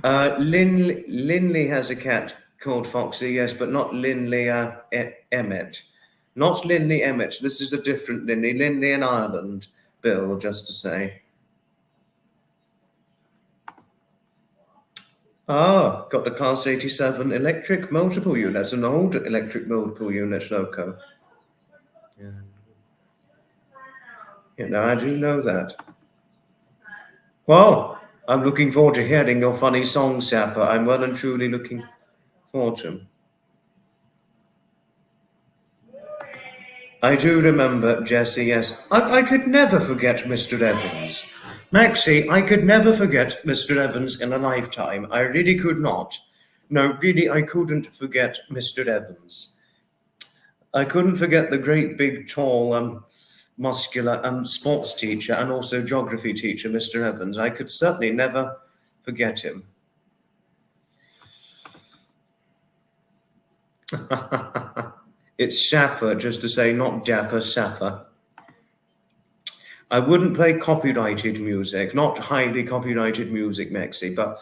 Linley has a cat called Foxy, yes, but not Linley Emmett. Not Linley Emmett. This is a different Linley. Linley in Ireland, Bill, just to say. Ah, got the Class 87 electric multiple unit. That's an old electric multiple unit, Loco. Yeah, I do know that. Well, I'm looking forward to hearing your funny song, Sapper. I'm well and truly looking forward to them. I do remember, Jesse, yes. I could never forget Mr. Evans. Maxie, I could never forget Mr. Evans in a lifetime. I really could not. No, really, I couldn't forget Mr. Evans. I couldn't forget the great, big, tall, muscular sports teacher and also geography teacher, Mr. Evans. I could certainly never forget him. It's Sapper, just to say, not Dapper, Sapper. I wouldn't play copyrighted music, not highly copyrighted music, Maxie, but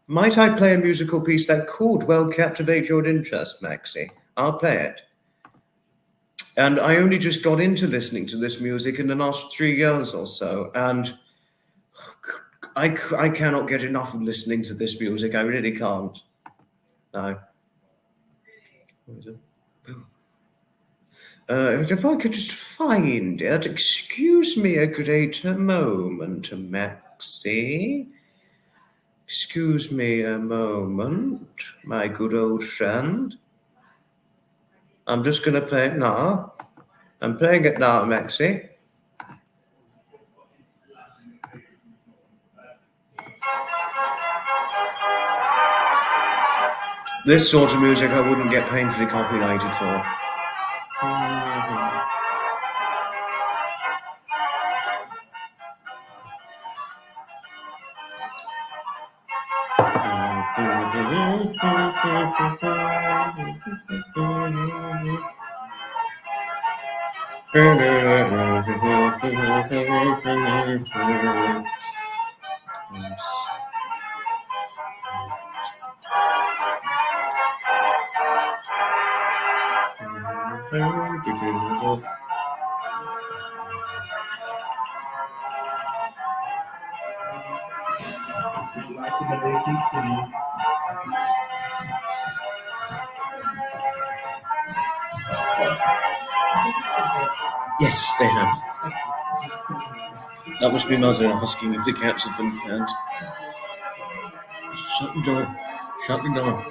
might I play a musical piece that could well captivate your interest, Maxie? I'll play it. And I only just got into listening to this music in the last 3 years or so, and I cannot get enough of listening to this music. I really can't. No. If I could just find it, excuse me a great moment, Maxie. Excuse me a moment, my good old friend. I'm just going to play it now. I'm playing it now, Maxie. This sort of music I wouldn't get painfully copyrighted for. Is it like in the basement singing? Yes, they have. That must be Mother asking if the cats have been fed. Shut the door. Shut the door.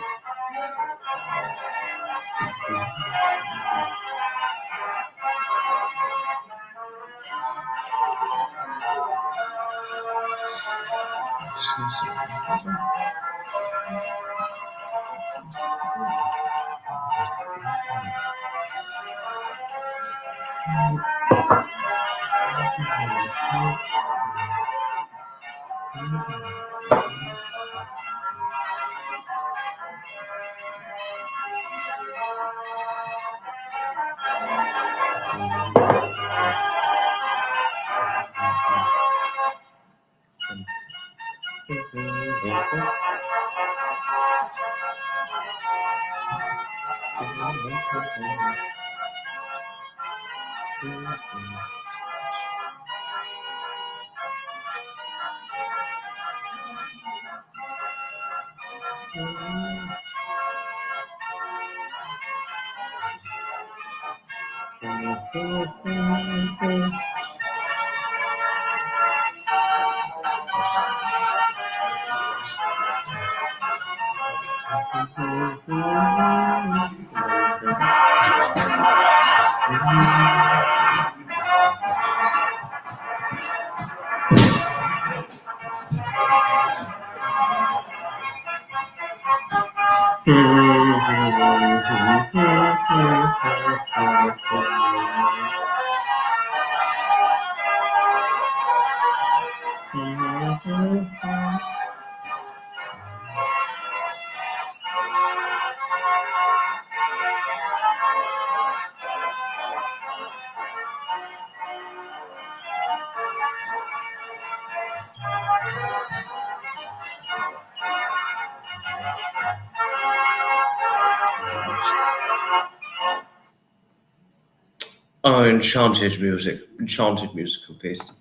Oh, enchanted musical piece.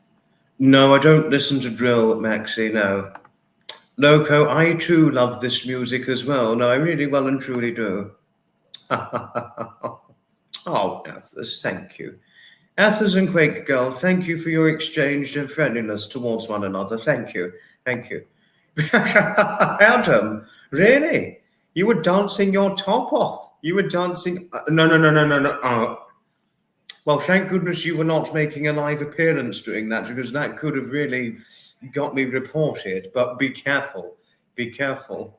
No, I don't listen to drill, Maxie, no. Loco, I too love this music as well. No, I really well and truly do. Oh, Athers, thank you. Athers and Quake Girl, thank you for your exchange of friendliness towards one another. Thank you. Thank you. Adam, really? You were dancing your top off. You were dancing. No. Well, thank goodness you were not making a live appearance doing that, because that could have really got me reported. But be careful. Be careful.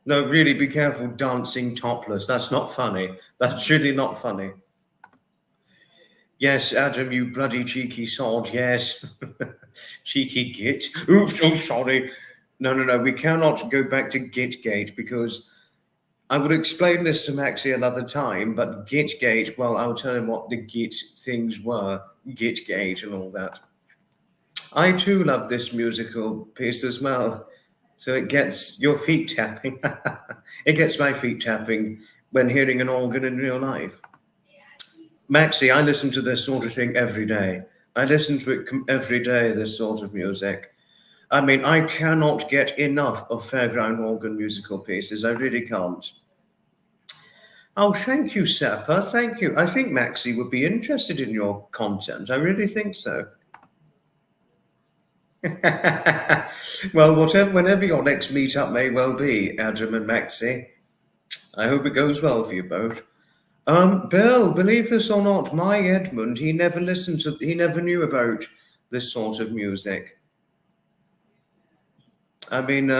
No, really be careful dancing topless. That's not funny. That's really not funny. Yes, Adam, you bloody cheeky sod. Yes. Cheeky git. Oops, so sorry. No. We cannot go back to Gitgate, because I would explain this to Maxie another time, but Gitgate, well, I'll tell him what the Git things were. Gitgate and all that. I too love this musical piece as well. So it gets your feet tapping. It gets my feet tapping when hearing an organ in real life. Maxie, I listen to this sort of thing every day. I listen to it every day, this sort of music. I mean, I cannot get enough of fairground organ musical pieces. I really can't. Oh, thank you, Sapper. Thank you. I think Maxie would be interested in your content. I really think so. Well, whenever your next meetup may well be, Adam and Maxie, I hope it goes well for you both. Bill, believe this or not, my Edmund, he never knew about this sort of music. I mean,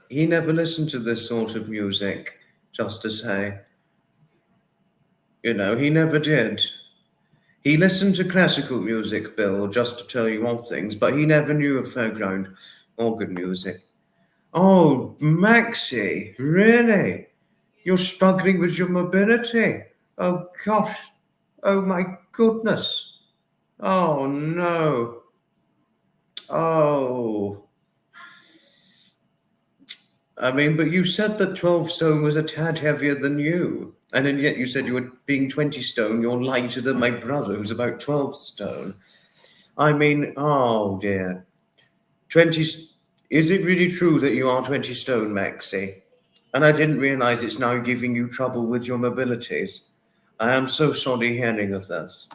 he never listened to this sort of music, just to say. You know, he never did. He listened to classical music, Bill, just to tell you odd things, but he never knew of fairground organ music. Oh, Maxie, really? You're struggling with your mobility? Oh, gosh. Oh, my goodness. Oh, no. Oh. I mean, but you said that 12 stone was a tad heavier than you. And then yet you said you were being 20 stone, you're lighter than my brother, who's about 12 stone. I mean, oh dear. 20, Is it really true that you are 20 stone, Maxie? And I didn't realize it's now giving you trouble with your mobilities. I am so sorry hearing of this.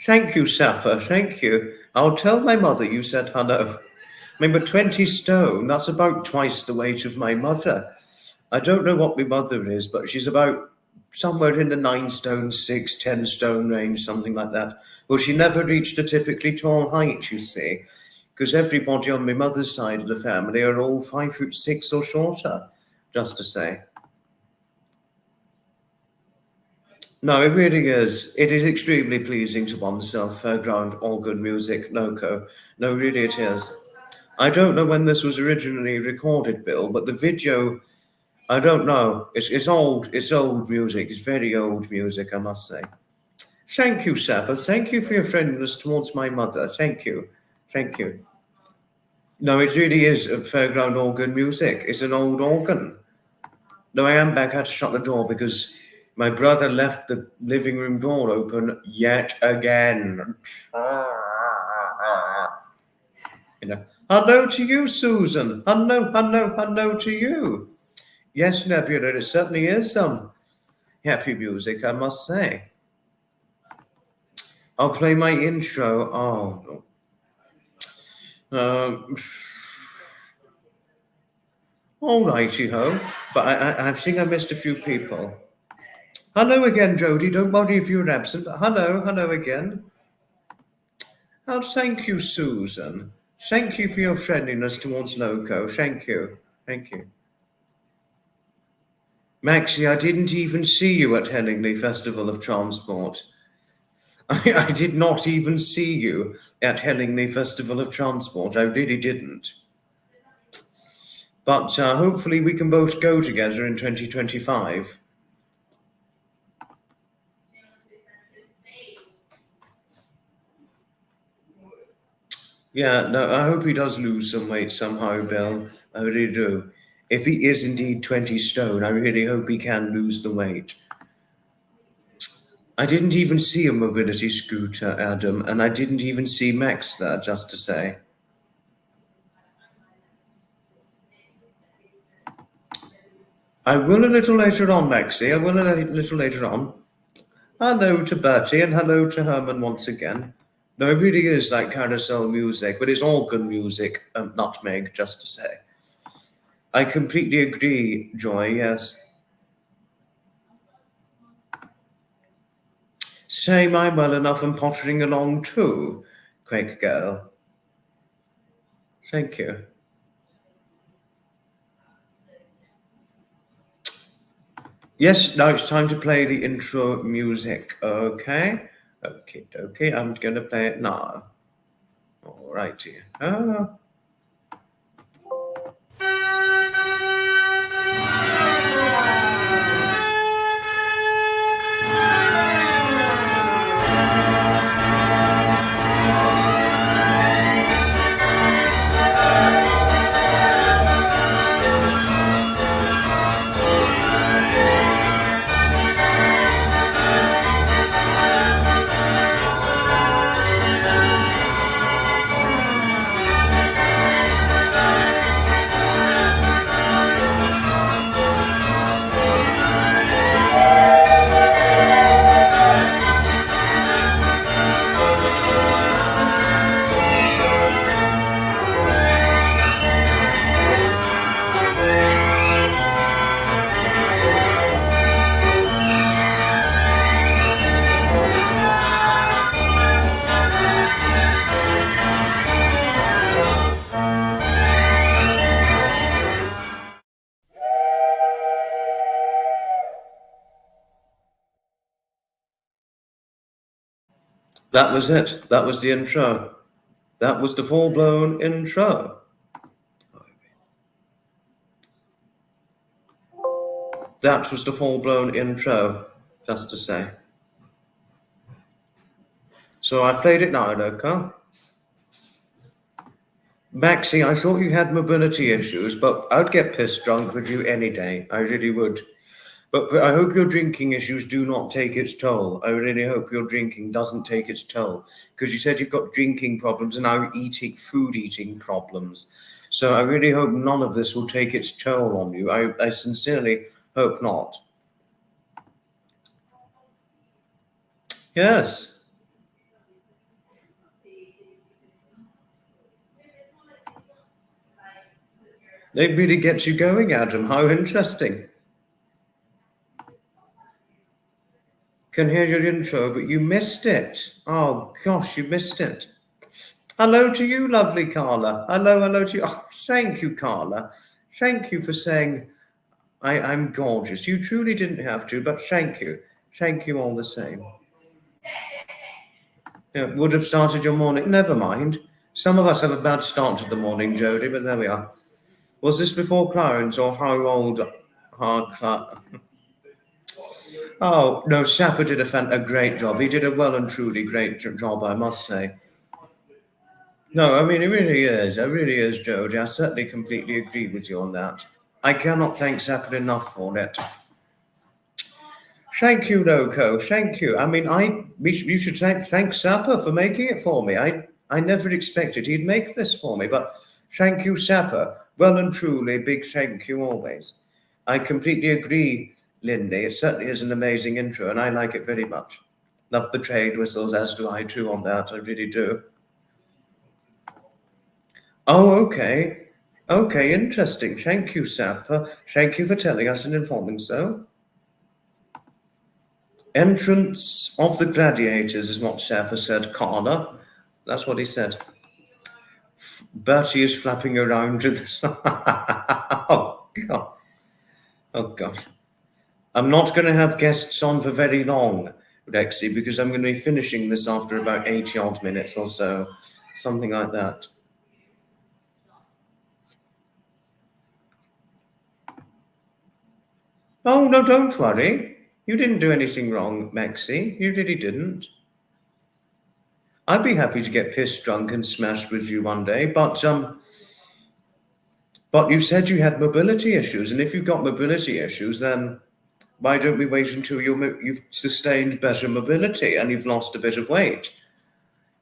Thank you, Sapper, thank you. I'll tell my mother you said hello. I mean, but 20 stone, that's about twice the weight of my mother. I don't know what my mother is, but she's about somewhere in the 9 stone, 6, 10 stone range, something like that. Well, she never reached a typically tall height, you see, because everybody on my mother's side of the family are all 5'6" or shorter, just to say. No, it really is. It is extremely pleasing to oneself, fairground organ music, Noco. No, really it is. I don't know when this was originally recorded, Bill, but the video, I don't know. It's old. It's old music. It's very old music, I must say. Thank you, Sapper. Thank you for your friendliness towards my mother. Thank you. Thank you. No, it really is a fairground organ music. It's an old organ. No, I am back. I had to shut the door because my brother left the living room door open yet again. You know, hello to you, Susan. Hello to you. Yes, Nebula, it certainly is some happy music, I must say. I'll play my intro. Oh, all righty ho. But I think I missed a few people. Hello again, Jody. Don't worry if you're absent. Hello again. Oh, thank you, Susan. Thank you for your friendliness towards Loco. Thank you. Maxie, I didn't even see you at Hellingly Festival of Transport. I did not even see you at Hellingly Festival of Transport. I really didn't. But hopefully we can both go together in 2025. Yeah, no, I hope he does lose some weight somehow, Bill. I really do. If he is indeed 20 stone, I really hope he can lose the weight. I didn't even see a mobility scooter, Adam, and I didn't even see Max there, just to say. I will a little later on, Maxie. I will a little later on. Hello to Bertie and hello to Herman once again. No, it really is like carousel music, but it's organ music, nutmeg, just to say. I completely agree, Joy, yes. Same, I'm well enough and pottering along too, Quake Girl. Thank you. Yes, now it's time to play the intro music, okay? Okay, I'm gonna play it now. Alrighty. That was it. That was the intro. That was the full-blown intro. That was the full-blown intro, just to say. So I played it now, okay? Maxie, I thought you had mobility issues, but I'd get pissed drunk with you any day. I really would. But I hope your drinking issues do not take its toll. I really hope your drinking doesn't take its toll, because you said you've got drinking problems and now food eating problems. So I really hope none of this will take its toll on you. I sincerely hope not. Yes. It really gets you going, Adam. How interesting. Can hear your intro, but you missed it. Oh, gosh, you missed it. Hello to you, lovely Carla. Hello to you. Oh, thank you, Carla. Thank you for saying I'm gorgeous. You truly didn't have to, but thank you. Thank you all the same. Yeah, would have started your morning. Never mind. Some of us have a bad start to the morning, Jodie, but there we are. Was this before Clarence, or how old are Oh, no, Sapper did a great job. He did a well and truly great job, I must say. No, I mean, it really is. It really is, Jodie. I certainly completely agree with you on that. I cannot thank Sapper enough for it. Thank you, Loco. Thank you. I mean, you should thank Sapper for making it for me. I never expected he'd make this for me, but thank you, Sapper. Well and truly, big thank you always. I completely agree, Lindy. It certainly is an amazing intro, and I like it very much. Love the trade whistles, as do I too on that. I really do. Oh, okay. Okay, interesting. Thank you, Sapper. Thank you for telling us and informing so. Entrance of the gladiators is what Sapper said, Carla. That's what he said. Bertie is flapping around to the side. Oh, God. Oh, gosh. I'm not going to have guests on for very long, Rexy, because I'm going to be finishing this after about 80 odd minutes or so. Something like that. Oh, no, don't worry. You didn't do anything wrong, Maxie. You really didn't. I'd be happy to get pissed drunk and smashed with you one day, but you said you had mobility issues, and if you've got mobility issues, then why don't we wait until you've sustained better mobility and you've lost a bit of weight?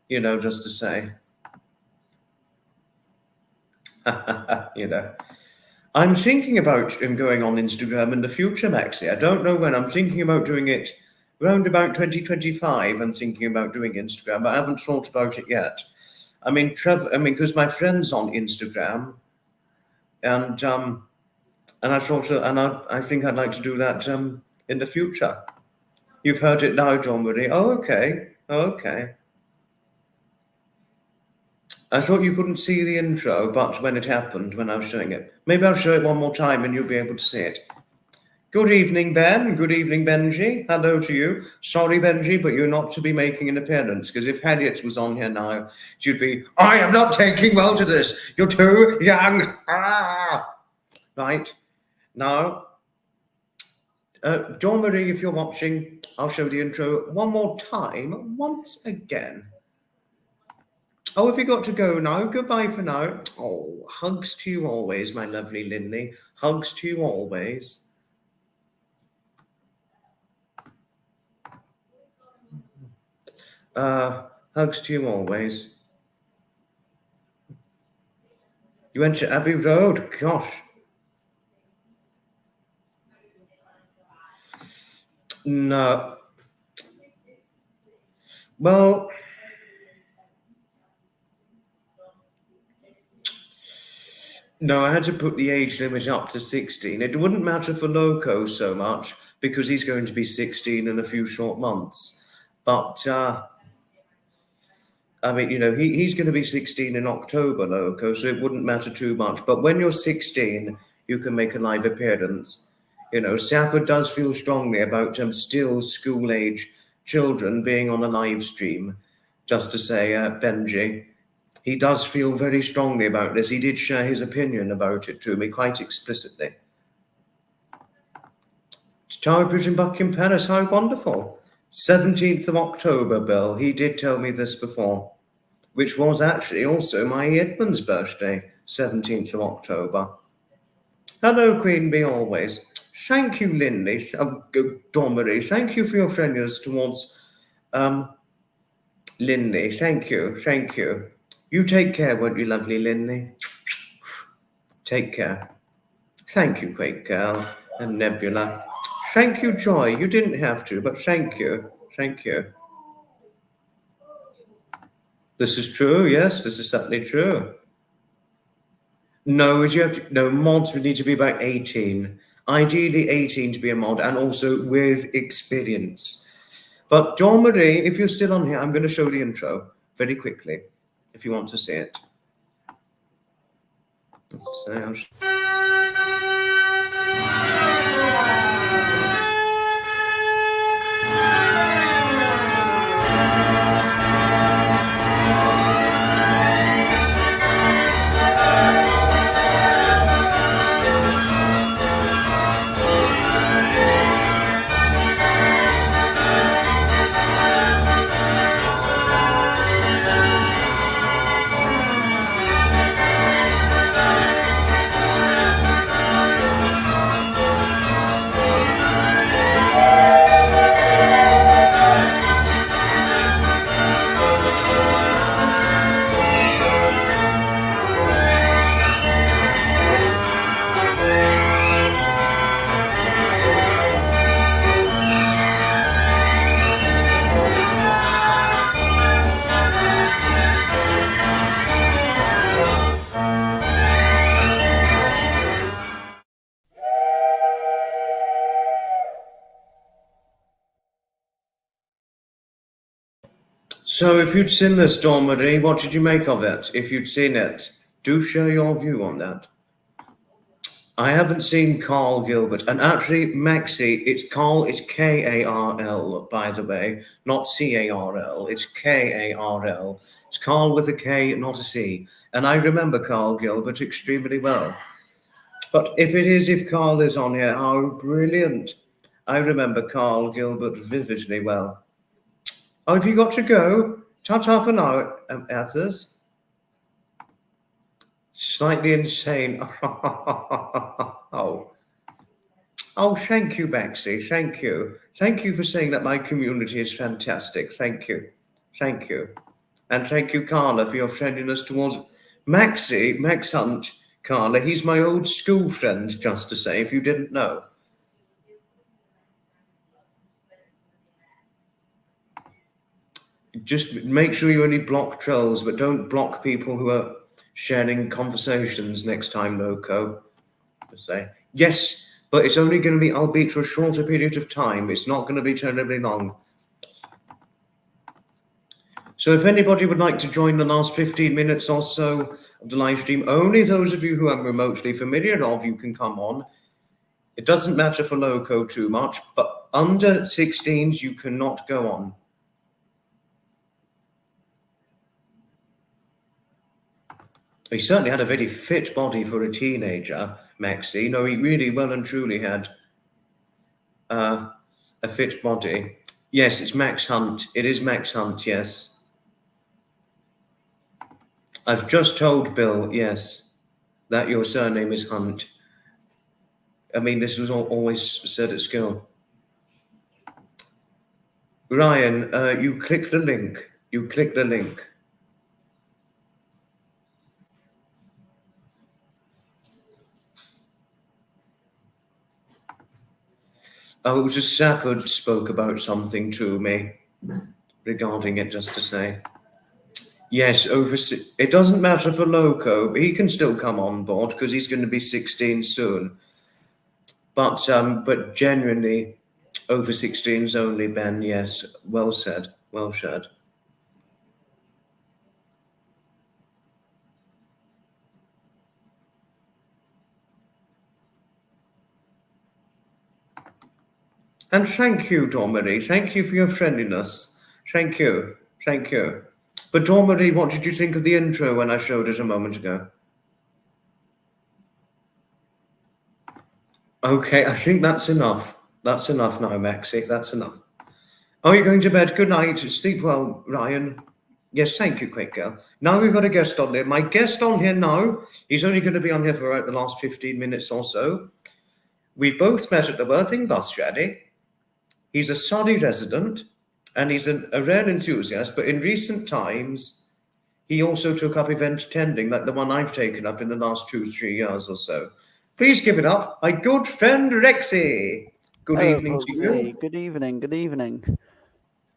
You know, just to say. You know. I'm thinking about going on Instagram in the future, Maxie. I don't know when. I'm thinking about doing it around about 2025. I'm thinking about doing Instagram, but I haven't thought about it yet. I mean, because my friend's on Instagram, and I thought, I think I'd like to do that in the future. You've heard it now, John Marie. Oh, okay. Oh, okay. I thought you couldn't see the intro, but when it happened, when I was showing it. Maybe I'll show it one more time and you'll be able to see it. Good evening, Ben. Good evening, Benji. Hello to you. Sorry, Benji, but you're not to be making an appearance, because if Harriet was on here now, she'd be, I am not taking well to this. You're too young. Ah! Right. Now, Dawn Marie, if you're watching, I'll show the intro one more time, once again. Oh, have you got to go now? Goodbye for now. Oh, hugs to you always, my lovely Linley. Hugs to you always. Hugs to you always. You went to Abbey Road? Gosh. No. Well, no, I had to put the age limit up to 16. It wouldn't matter for Loco so much, because he's going to be 16 in a few short months. But, I mean, you know, he's going to be 16 in October, Loco, so it wouldn't matter too much. But when you're 16, you can make a live appearance. You know, Sapper does feel strongly about still school-age children being on a live stream. Just to say, Benji, he does feel very strongly about this. He did share his opinion about it to me quite explicitly. Tower Bridge in Buckingham Palace, how wonderful. 17th of October, Bill. He did tell me this before, which was actually also my Edmund's birthday, 17th of October. Hello, Queen Bee, always. Thank you, Linley. Dawn-Marie, thank you for your friendliness towards Linley. Thank you. Thank you. You take care, won't you, lovely Linley? Take care. Thank you, Quake Girl and Nebula. Thank you, Joy. You didn't have to, but thank you. Thank you. This is true, yes, this is certainly true. No, mods would need to be about 18. Ideally 18 to be a mod, and also with experience. But Dawn-Marie, if you're still on here, I'm going to show the intro very quickly, if you want to see it. So if you'd seen this, Dawn-Marie, what did you make of it? If you'd seen it, do share your view on that. I haven't seen Carl Gilbert, and actually, Maxi, it's Carl, it's K-A-R-L, by the way, not C-A-R-L, it's K-A-R-L. It's Carl with a K, not a C. And I remember Carl Gilbert extremely well. But if Carl is on here, how brilliant. I remember Carl Gilbert vividly well. Oh, have you got to go? Ta-ta for now, Athers. Slightly insane. Oh, thank you, Maxi. Thank you. Thank you for saying that my community is fantastic. Thank you. Thank you. And thank you, Carla, for your friendliness towards Maxi, Max Hunt, Carla. He's my old school friend, just to say, if you didn't know. Just make sure you only block trolls, but don't block people who are sharing conversations next time, Loco. To say yes, but it's only going to be, albeit for a shorter period of time. It's not going to be terribly long. So if anybody would like to join the last 15 minutes or so of the live stream, only those of you who I'm remotely familiar of, you can come on. It doesn't matter for Loco too much, but under 16s, you cannot go on. He certainly had a very fit body for a teenager, Maxi. No, he really well and truly had a fit body. Yes, it's Max Hunt. It is Max Hunt, yes. I've just told Bill, yes, that your surname is Hunt. I mean, this was always said at school. Ryan, you click the link. You click the link. Oh, it was a Sapper spoke about something to me regarding it, just to say. Yes, it doesn't matter for Loco, but he can still come on board because he's going to be 16 soon. But genuinely, over 16s only, Ben. Yes, well said, well said. And thank you, Dawn-Marie. Thank you for your friendliness. Thank you. Thank you. But Dawn-Marie, what did you think of the intro when I showed it a moment ago? Okay, I think that's enough. That's enough now, Maxi. That's enough. Oh, you're going to bed. Good night. Sleep well, Ryan. Yes, thank you, Quick Girl. Now we've got a guest on here. My guest on here now, he's only going to be on here for about the last 15 minutes or so. We both met at the Worthing bus shed. He's a Surrey resident, and he's a rare enthusiast, but in recent times, he also took up event attending, like the one I've taken up in the last 2-3 years or so. Please give it up, my good friend Rexy. Good Hello, evening to Foxy. you. Good evening. Good evening.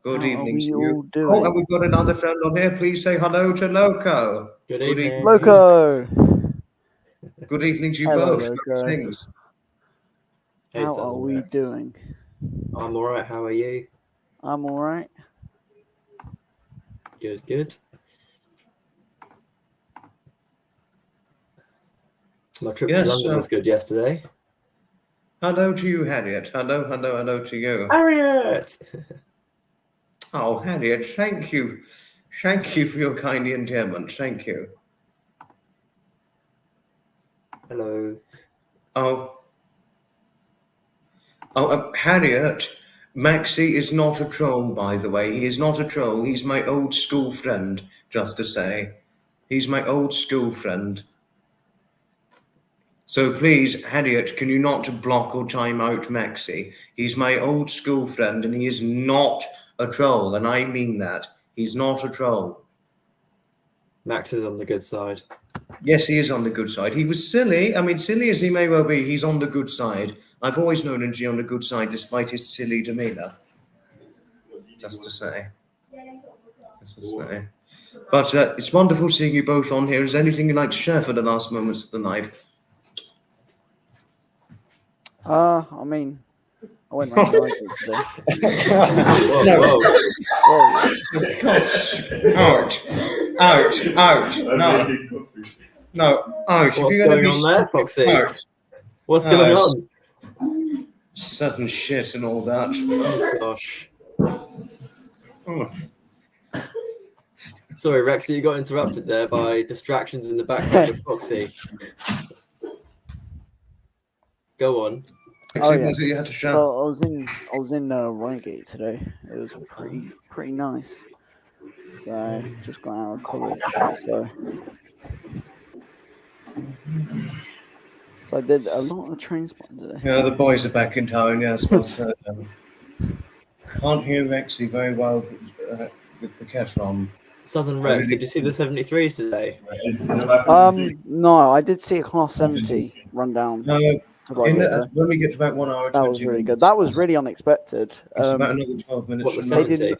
Good How evening are we to all you. doing? Oh, and we've got another friend on here. Please say hello to Loco. Good Good evening. Loco. Good evening to you Hello, both. Loco. How's things? Hey, How are Southern we Rex. doing? I'm alright, how are you? I'm all right. Good, good. My trip Yes, to London was good yesterday. Hello to you, Harriet. Hello to you. Harriet! Oh, Harriet, thank you. Thank you for your kind endearment. Thank you. Hello. Harriet, Maxie is not a troll, by the way. He is not a troll. He's my old school friend, just to say. He's my old school friend. So please, Harriet, can you not block or time out Maxie? He's my old school friend, and he is not a troll, and I mean that. He's not a troll. Max is on the good side. Yes, he is on the good side. He was silly. I mean, silly as he may well be, he's on the good side. I've always known him to be on the good side, despite his silly demeanour. Just to say. But it's wonderful seeing you both on here. Is there anything you'd like to share for the last moments of the night? I mean, I went round the Reigate today. Whoa. Ouch. No. Ouch. What's going on there, Foxy? Ouch. What's going on? Sudden shit and all that. Oh, gosh. Oh. Sorry, Rexy, you got interrupted there by distractions in the background of Foxy. Go on. Oh, yeah. You had to shout. So I was in Reigate today. It was pretty nice. So just got out of college. So I did a lot of train spotting today. Yeah, the boys are back in town. Yes, well said. Can't hear Rexy very well with the kettle on. Southern Rex, did you see the 73s today? No, I did see a class 70 run down. When we get to about 1 hour, that was really good. That was really unexpected. It's about another 12 minutes. What, the 70?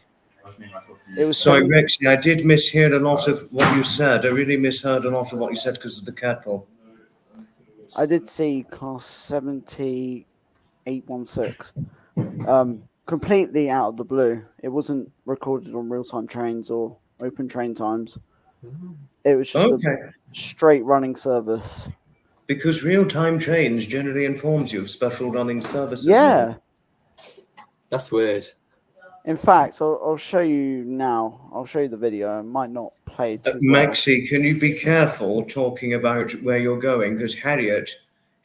It was sorry, Rexy, I did mishear a lot of what you said. I really misheard a lot of what you said because of the kettle. I did see class 7816. Completely out of the blue. It wasn't recorded on real-time trains or open train times. It was just a straight running service. Because real-time trains generally informs you of special running services. Yeah. That's weird. In fact, I'll show you now. I'll show you the video. It might not play too well. Maxie, can you be careful talking about where you're going? Because Harriet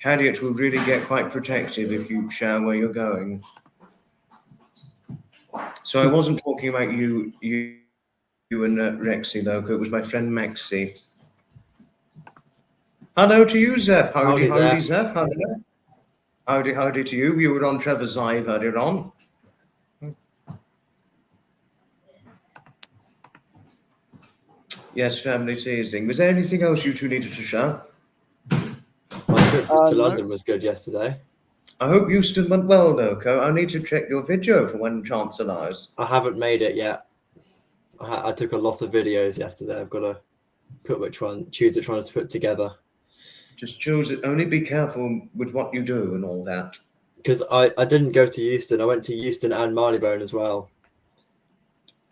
will really get quite protective if you share where you're going. So I wasn't talking about you and Rexy, though. It was my friend Maxie. Hello to you, Zeph. Howdy, Zeph. Hello. Howdy to you. You were on Trevor's Live earlier on. Yes, family teasing. Was there anything else you two needed to share? My trip to London was good yesterday. I hope Euston went well, Loco. I need to check your video for when chance allows. I haven't made it yet. I took a lot of videos yesterday. I've got to choose which one to put together. Just choose it. Only be careful with what you do and all that. Because I didn't go to Euston. I went to Euston and Marylebone as well.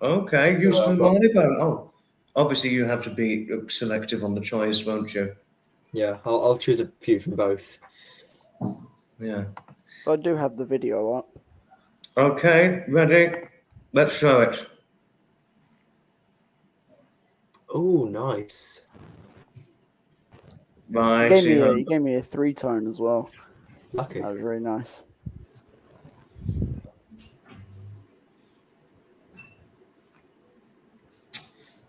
Okay, Euston, Marylebone. Oh, obviously you have to be selective on the choice, won't you? Yeah, I'll choose a few from both. Yeah. So I do have the video up. Okay, ready? Let's show it. Oh, nice. Right. He gave me a 3-tone as well. Lucky. That was really nice.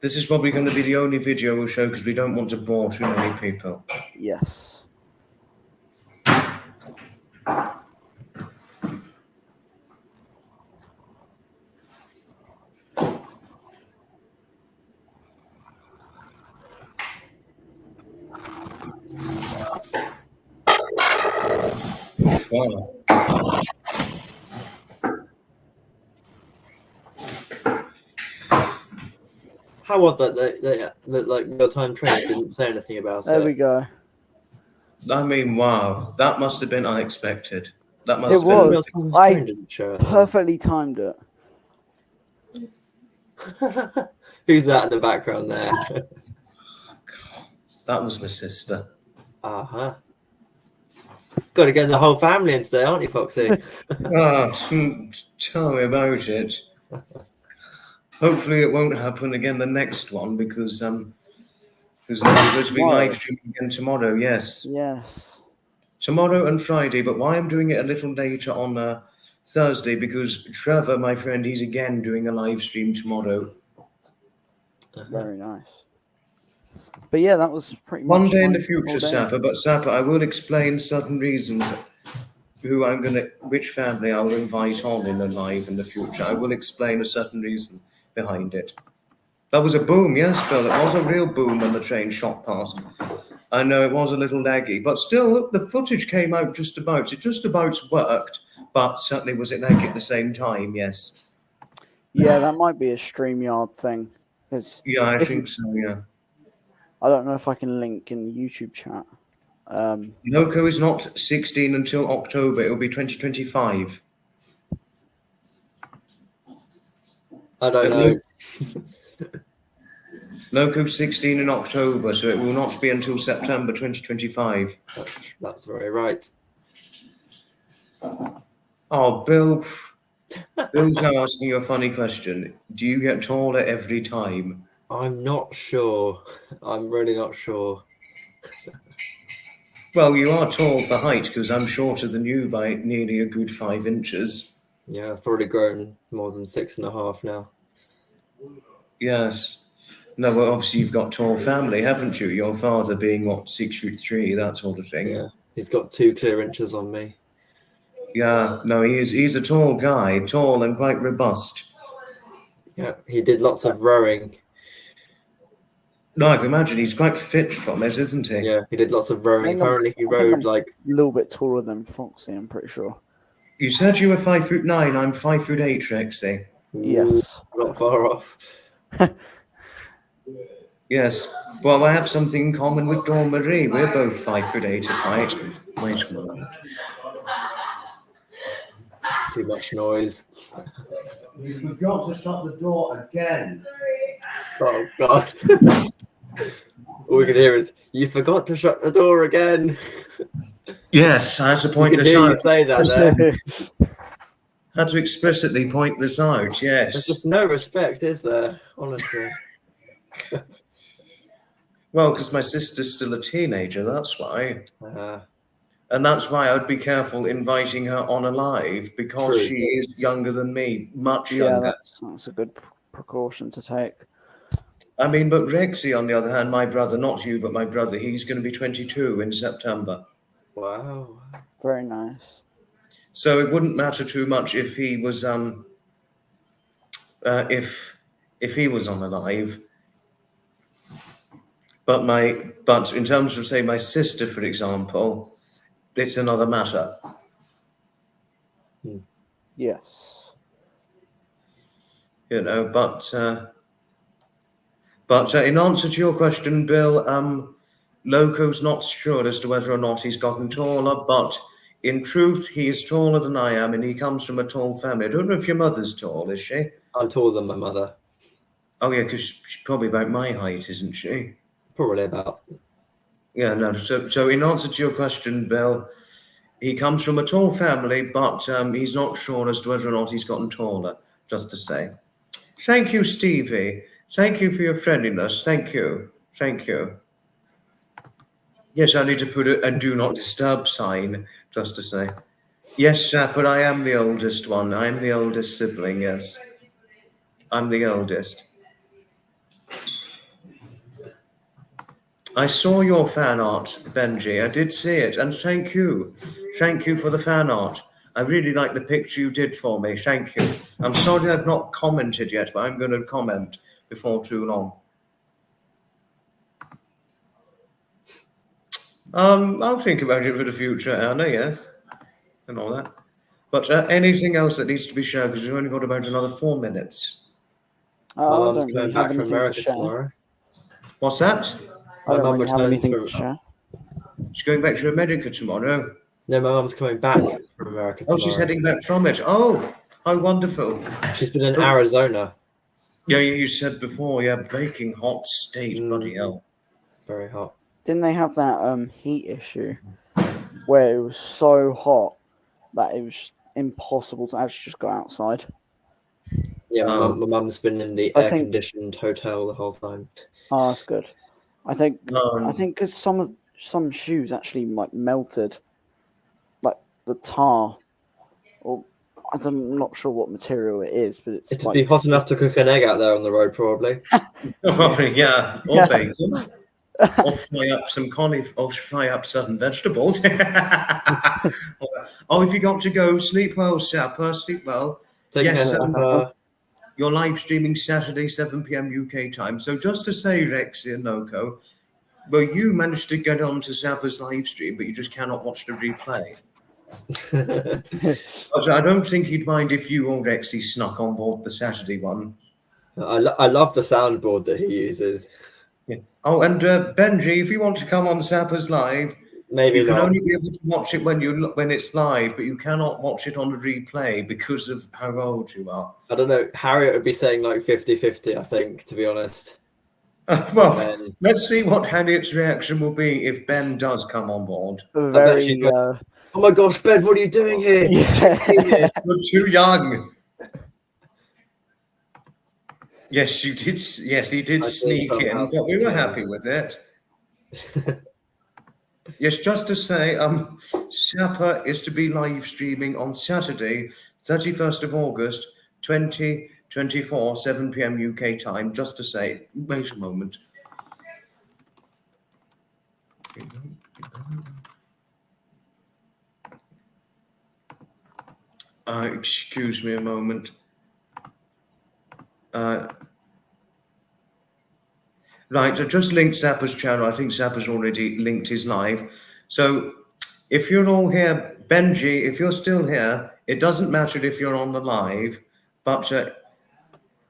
This is probably going to be the only video we'll show because we don't want to bore too many people. Yes. Wow. How odd that they like real-time trains didn't say anything about There it. we go. I mean, wow. That must have been unexpected. That must It have been was. Real-time I train didn't show it then. Perfectly timed it. Who's that in the background there? That was my sister. Uh-huh. Got to get the whole family in today, aren't you, Foxy? Tell me about it. Hopefully it won't happen again the next one because we're supposed to be Tomorrow. live streaming again tomorrow. Yes, Yes. tomorrow and Friday. But why I'm doing it a little later on Thursday because Trevor, my friend, he's again doing a live stream tomorrow. Very nice. But yeah, that was pretty much One day in the my future, whole day. Sapper. But Sapper, I will explain certain reasons which family I will invite on in the live in the future. I will explain a certain reason behind it. That was a boom, yes, Bill. It was a real boom when the train shot past. I know it was a little laggy, but still, the footage came out just about. It just about worked, but certainly was it laggy at the same time, yes. Yeah, that might be a StreamYard thing. Yeah, I think so, yeah. I don't know if I can link in the YouTube chat. Loco is not 16 until October. It will be 2025. I don't know. Loco's 16 in October, so it will not be until September 2025. That's very right. Oh, Bill's now asking you a funny question. Do you get taller every time? I'm not sure. I'm really not sure. Well, you are tall for height because I'm shorter than you by nearly a good 5 inches. Yeah, I've already grown more than 6.5 now. Yes. No, well, obviously you've got tall family, haven't you? Your father being, what, 6'3", that sort of thing. Yeah, he's got 2 clear inches on me. Yeah, no, he's a tall guy, tall and quite robust. Yeah, he did lots of rowing. No, I can imagine he's quite fit from it, isn't he? Yeah, he did lots of rowing. Apparently he rowed like... a little bit taller than Foxy, I'm pretty sure. You said you were 5'9". I'm 5'8", Rexy. Yes. Not far off. Yes. Well, I have something in common with Dawn Marie. We're both 5'8" of height. Wait a moment. Too much noise. You forgot to shut the door again. Oh, God. All we can hear is, you forgot to shut the door again. Yes, I had to point You can this hear out. you say that there. Had to explicitly point this out, yes. There's just no respect, is there? Honestly. Well, because my sister's still a teenager, that's why. And that's why I'd be careful inviting her on a live because True. she is younger than me, much younger. Yeah, that's a good precaution to take. I mean, but Rexy, on the other hand, my brother, not you, but my brother, he's going to be 22 in September. Wow. Very nice. So it wouldn't matter too much if he was if he was on a live. But in terms of, say, my sister, for example, it's another matter. Yes. You know, but in answer to your question, Bill, Loco's not sure as to whether or not he's gotten taller, but in truth, he is taller than I am, and he comes from a tall family. I don't know if your mother's tall, is she? I'm taller than my mother. Oh, yeah, because she's probably about my height, isn't she? Probably about. Yeah, no. So in answer to your question, Bill, he comes from a tall family, but he's not sure as to whether or not he's gotten taller, just to say. Thank you, Stevie. Thank you for your friendliness. Thank you. Thank you. Yes, I need to put a do not disturb sign, just to say. Yes, but I am the oldest one. I'm the oldest sibling, yes. I'm the eldest. I saw your fan art, Benji. I did see it, and thank you. Thank you for the fan art. I really like the picture you did for me. Thank you. I'm sorry I've not commented yet, but I'm going to comment before too long. I'll think about it for the future, Anna, yes. and all that. But anything else that needs to be shared? Because we've only got about another 4 minutes. My I mum's don't coming really have back from anything to America share. tomorrow. What's that? I My don't mum really have returns anything from. to share. She's going back to America tomorrow. No, my mum's coming back from America Oh, tomorrow. she's heading back from it. Oh, how wonderful. She's been in Arizona. Yeah, you said before, yeah, baking hot state, bloody hell. Very hot. Didn't they have that heat issue where it was so hot that it was just impossible to actually just go outside? Yeah, my mum's been in the air-conditioned hotel the whole time. Oh, that's good. I think because some shoes actually like melted, like the tar, or I'm not sure what material it is, but it's It'd like be hot enough to cook an egg out there on the road, probably. Yeah, or Yeah. bacon. Or fry up some or fry up certain vegetables. Oh, if you got to go, sleep well, Sapper, sleep well. Take Yes, care, Sapper. you're live streaming Saturday, 7 p.m. UK time. So just to say, Rexy and Noko, well, you managed to get onto Zappa's live stream, but you just cannot watch the replay. But I don't think he'd mind if you or Rexy snuck on board the Saturday one. I love the soundboard that he uses. Yeah. Oh, and Benji, if you want to come on Zappa's live, Maybe you can not. only be able to watch it when it's live, but you cannot watch it on the replay because of how old you are. I don't know. Harriet would be saying like 50-50, I think, to be honest. Well, let's see what Harriet's reaction will be if Ben does come on board. Very. Oh my gosh, Ben, what are you doing here? Yeah. You're too young. Yes, you did. Yes, he did sneak in, but we were happy with it. Yes, just to say, Sapper is to be live streaming on Saturday, 31st of August, 2024, 7 p.m. UK time. Just to say, wait a moment. Excuse me a moment. Right, I just linked Zappa's channel. I think Zappa's already linked his live. So if you're all here, Benji, if you're still here, it doesn't matter if you're on the live, but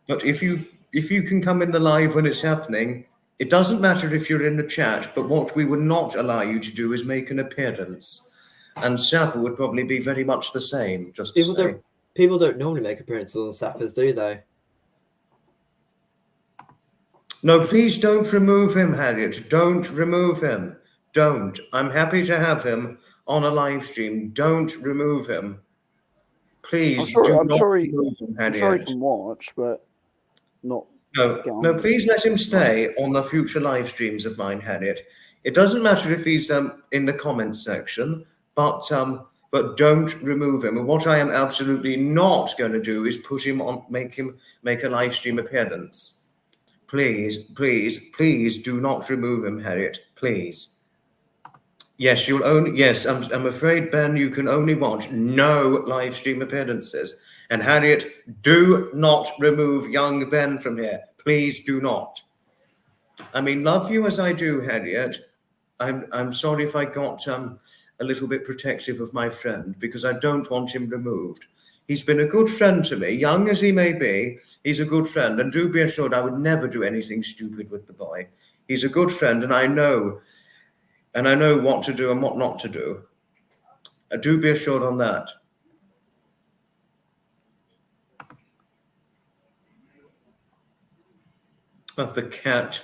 if you can come in the live when it's happening, it doesn't matter if you're in the chat, but what we would not allow you to do is make an appearance. And Zappa would probably be very much the same, just to say. People don't normally make appearances on Zappers, do they? No, please don't remove him, Harriet. Don't remove him. Don't. I'm happy to have him on a live stream. Don't remove him. Please I'm not sure remove him, Harriet. I'm sure he can watch, but not. No, please let him stay on the future live streams of mine, Harriet. It doesn't matter if he's in the comments section, but don't remove him. And what I am absolutely not going to do is put him on, make a live stream appearance. Please, please, please do not remove him, Harriet. Please. Yes, you'll only. Yes, I'm afraid, Ben, you can only watch no live stream appearances. And Harriet, do not remove young Ben from here. Please do not. I mean, love you as I do, Harriet. I'm sorry if I got a little bit protective of my friend because I don't want him removed. He's been a good friend to me, young as he may be. He's a good friend, and do be assured I would never do anything stupid with the boy. He's a good friend, and I know what to do and what not to do. Do be assured on that. Oh, the cat.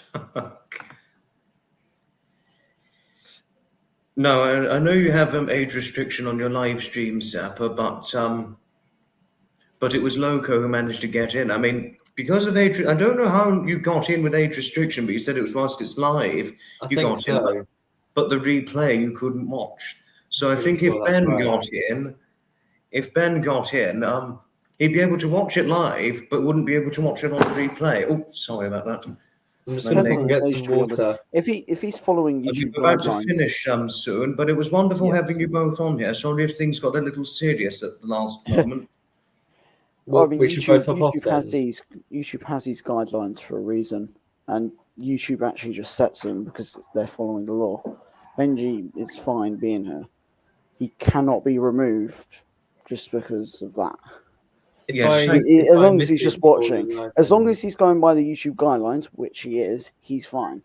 No, I know you have age restriction on your live stream, Zappa, but it was Loco who managed to get in. I mean, because of age, I don't know how you got in with age restriction, but you said it was whilst it's live. You got in, but the replay you couldn't watch. So I think if Ben got in, he'd be able to watch it live, but wouldn't be able to watch it on the replay. Oh, sorry about that. I'm just going to get some water. If he's following YouTube We're about guidelines, to finish soon, but it was wonderful having you both on here. Sorry if things got a little serious at the last moment. Well, I mean, we should both hop off YouTube has these guidelines for a reason, and YouTube actually just sets them because they're following the law. Benji is fine being here. he cannot be removed just because of that. If Yes, I, thank if As I long as miss he's it just before the watching, live, as long then- as he's going by the YouTube guidelines, which he is, he's fine.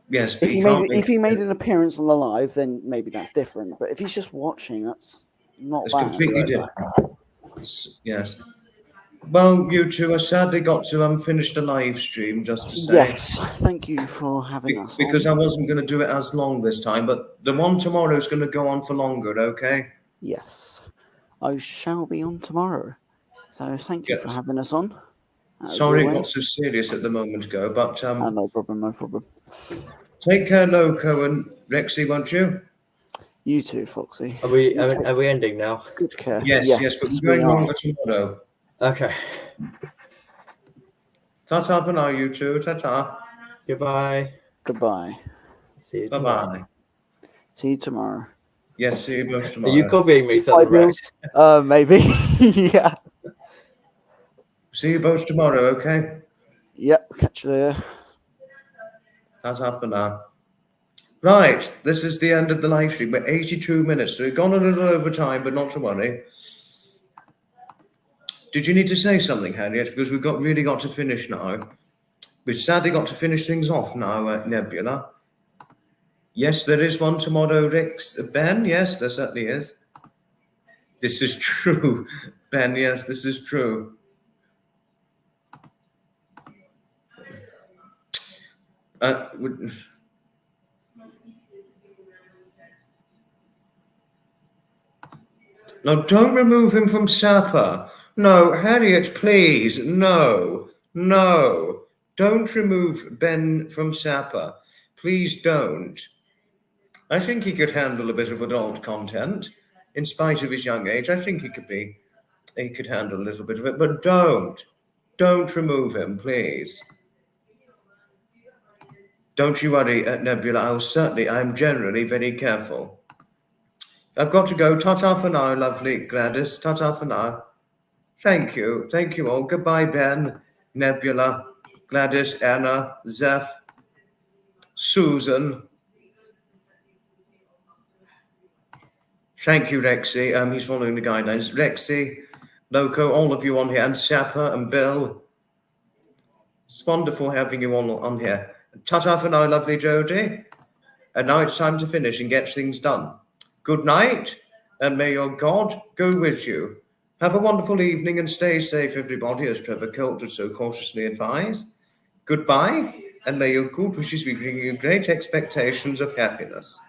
Yes, but If he he can't made if he made an appearance on the live, then maybe that's different. But if he's just watching, that's not It's bad. completely different. Yes. Well, you two, I sadly got to finish the live stream, just to say. Yes, thank you for having us Because on. I wasn't going to do it as long this time, but the one tomorrow is going to go on for longer, okay? Yes, I shall be on tomorrow. So thank you for Yes. having us on. As Sorry it got always. so serious at the moment ago, but No problem, no problem. take care, Loco and Rexy, won't you? You too, Foxy. Are we You take are we ending now? good care. Yes, but we're we going are. longer tomorrow. Okay. Ta-ta for now, you two. Ta-ta. Goodbye. Goodbye. See you tomorrow. Bye-bye. See you tomorrow. Yes, see you both Are tomorrow. you copying me, Bye, Southern Rex? Bills. Maybe. Yeah. See you both tomorrow, okay? Yep. Catch you later. Ta-ta for now. Right, this is the end of the live stream. We're 82 minutes, so we've gone a little over time, but not to worry. Did you need to say something, Harriet? Because we've really got to finish now. We've sadly got to finish things off now at Nebula. Yes, there is one tomorrow, Rex. Ben, yes, there certainly is. This is true. Ben, yes, this is true. No, don't remove him from Sapper. No, Harriet, please. No. Don't remove Ben from Sapper. Please don't. I think he could handle a bit of adult content. In spite of his young age, I think he could handle a little bit of it, but don't remove him, please. Don't you worry, Nebula. I'm generally very careful. I've got to go. Ta-ta for now, lovely Gladys. Ta-ta for now. Thank you all. Goodbye, Ben, Nebula, Gladys, Anna, Zeph, Susan. Thank you, Rexy. He's following the guidelines. Rexy, Loco, all of you on here, and Sapper and Bill. It's wonderful having you all on here. Ta-ta for now, lovely Jodie. And now it's time to finish and get things done. Good night, and may your God go with you. Have a wonderful evening and stay safe, everybody, as Trevor Coulter so cautiously advised. Goodbye, and may your good wishes be bringing you great expectations of happiness.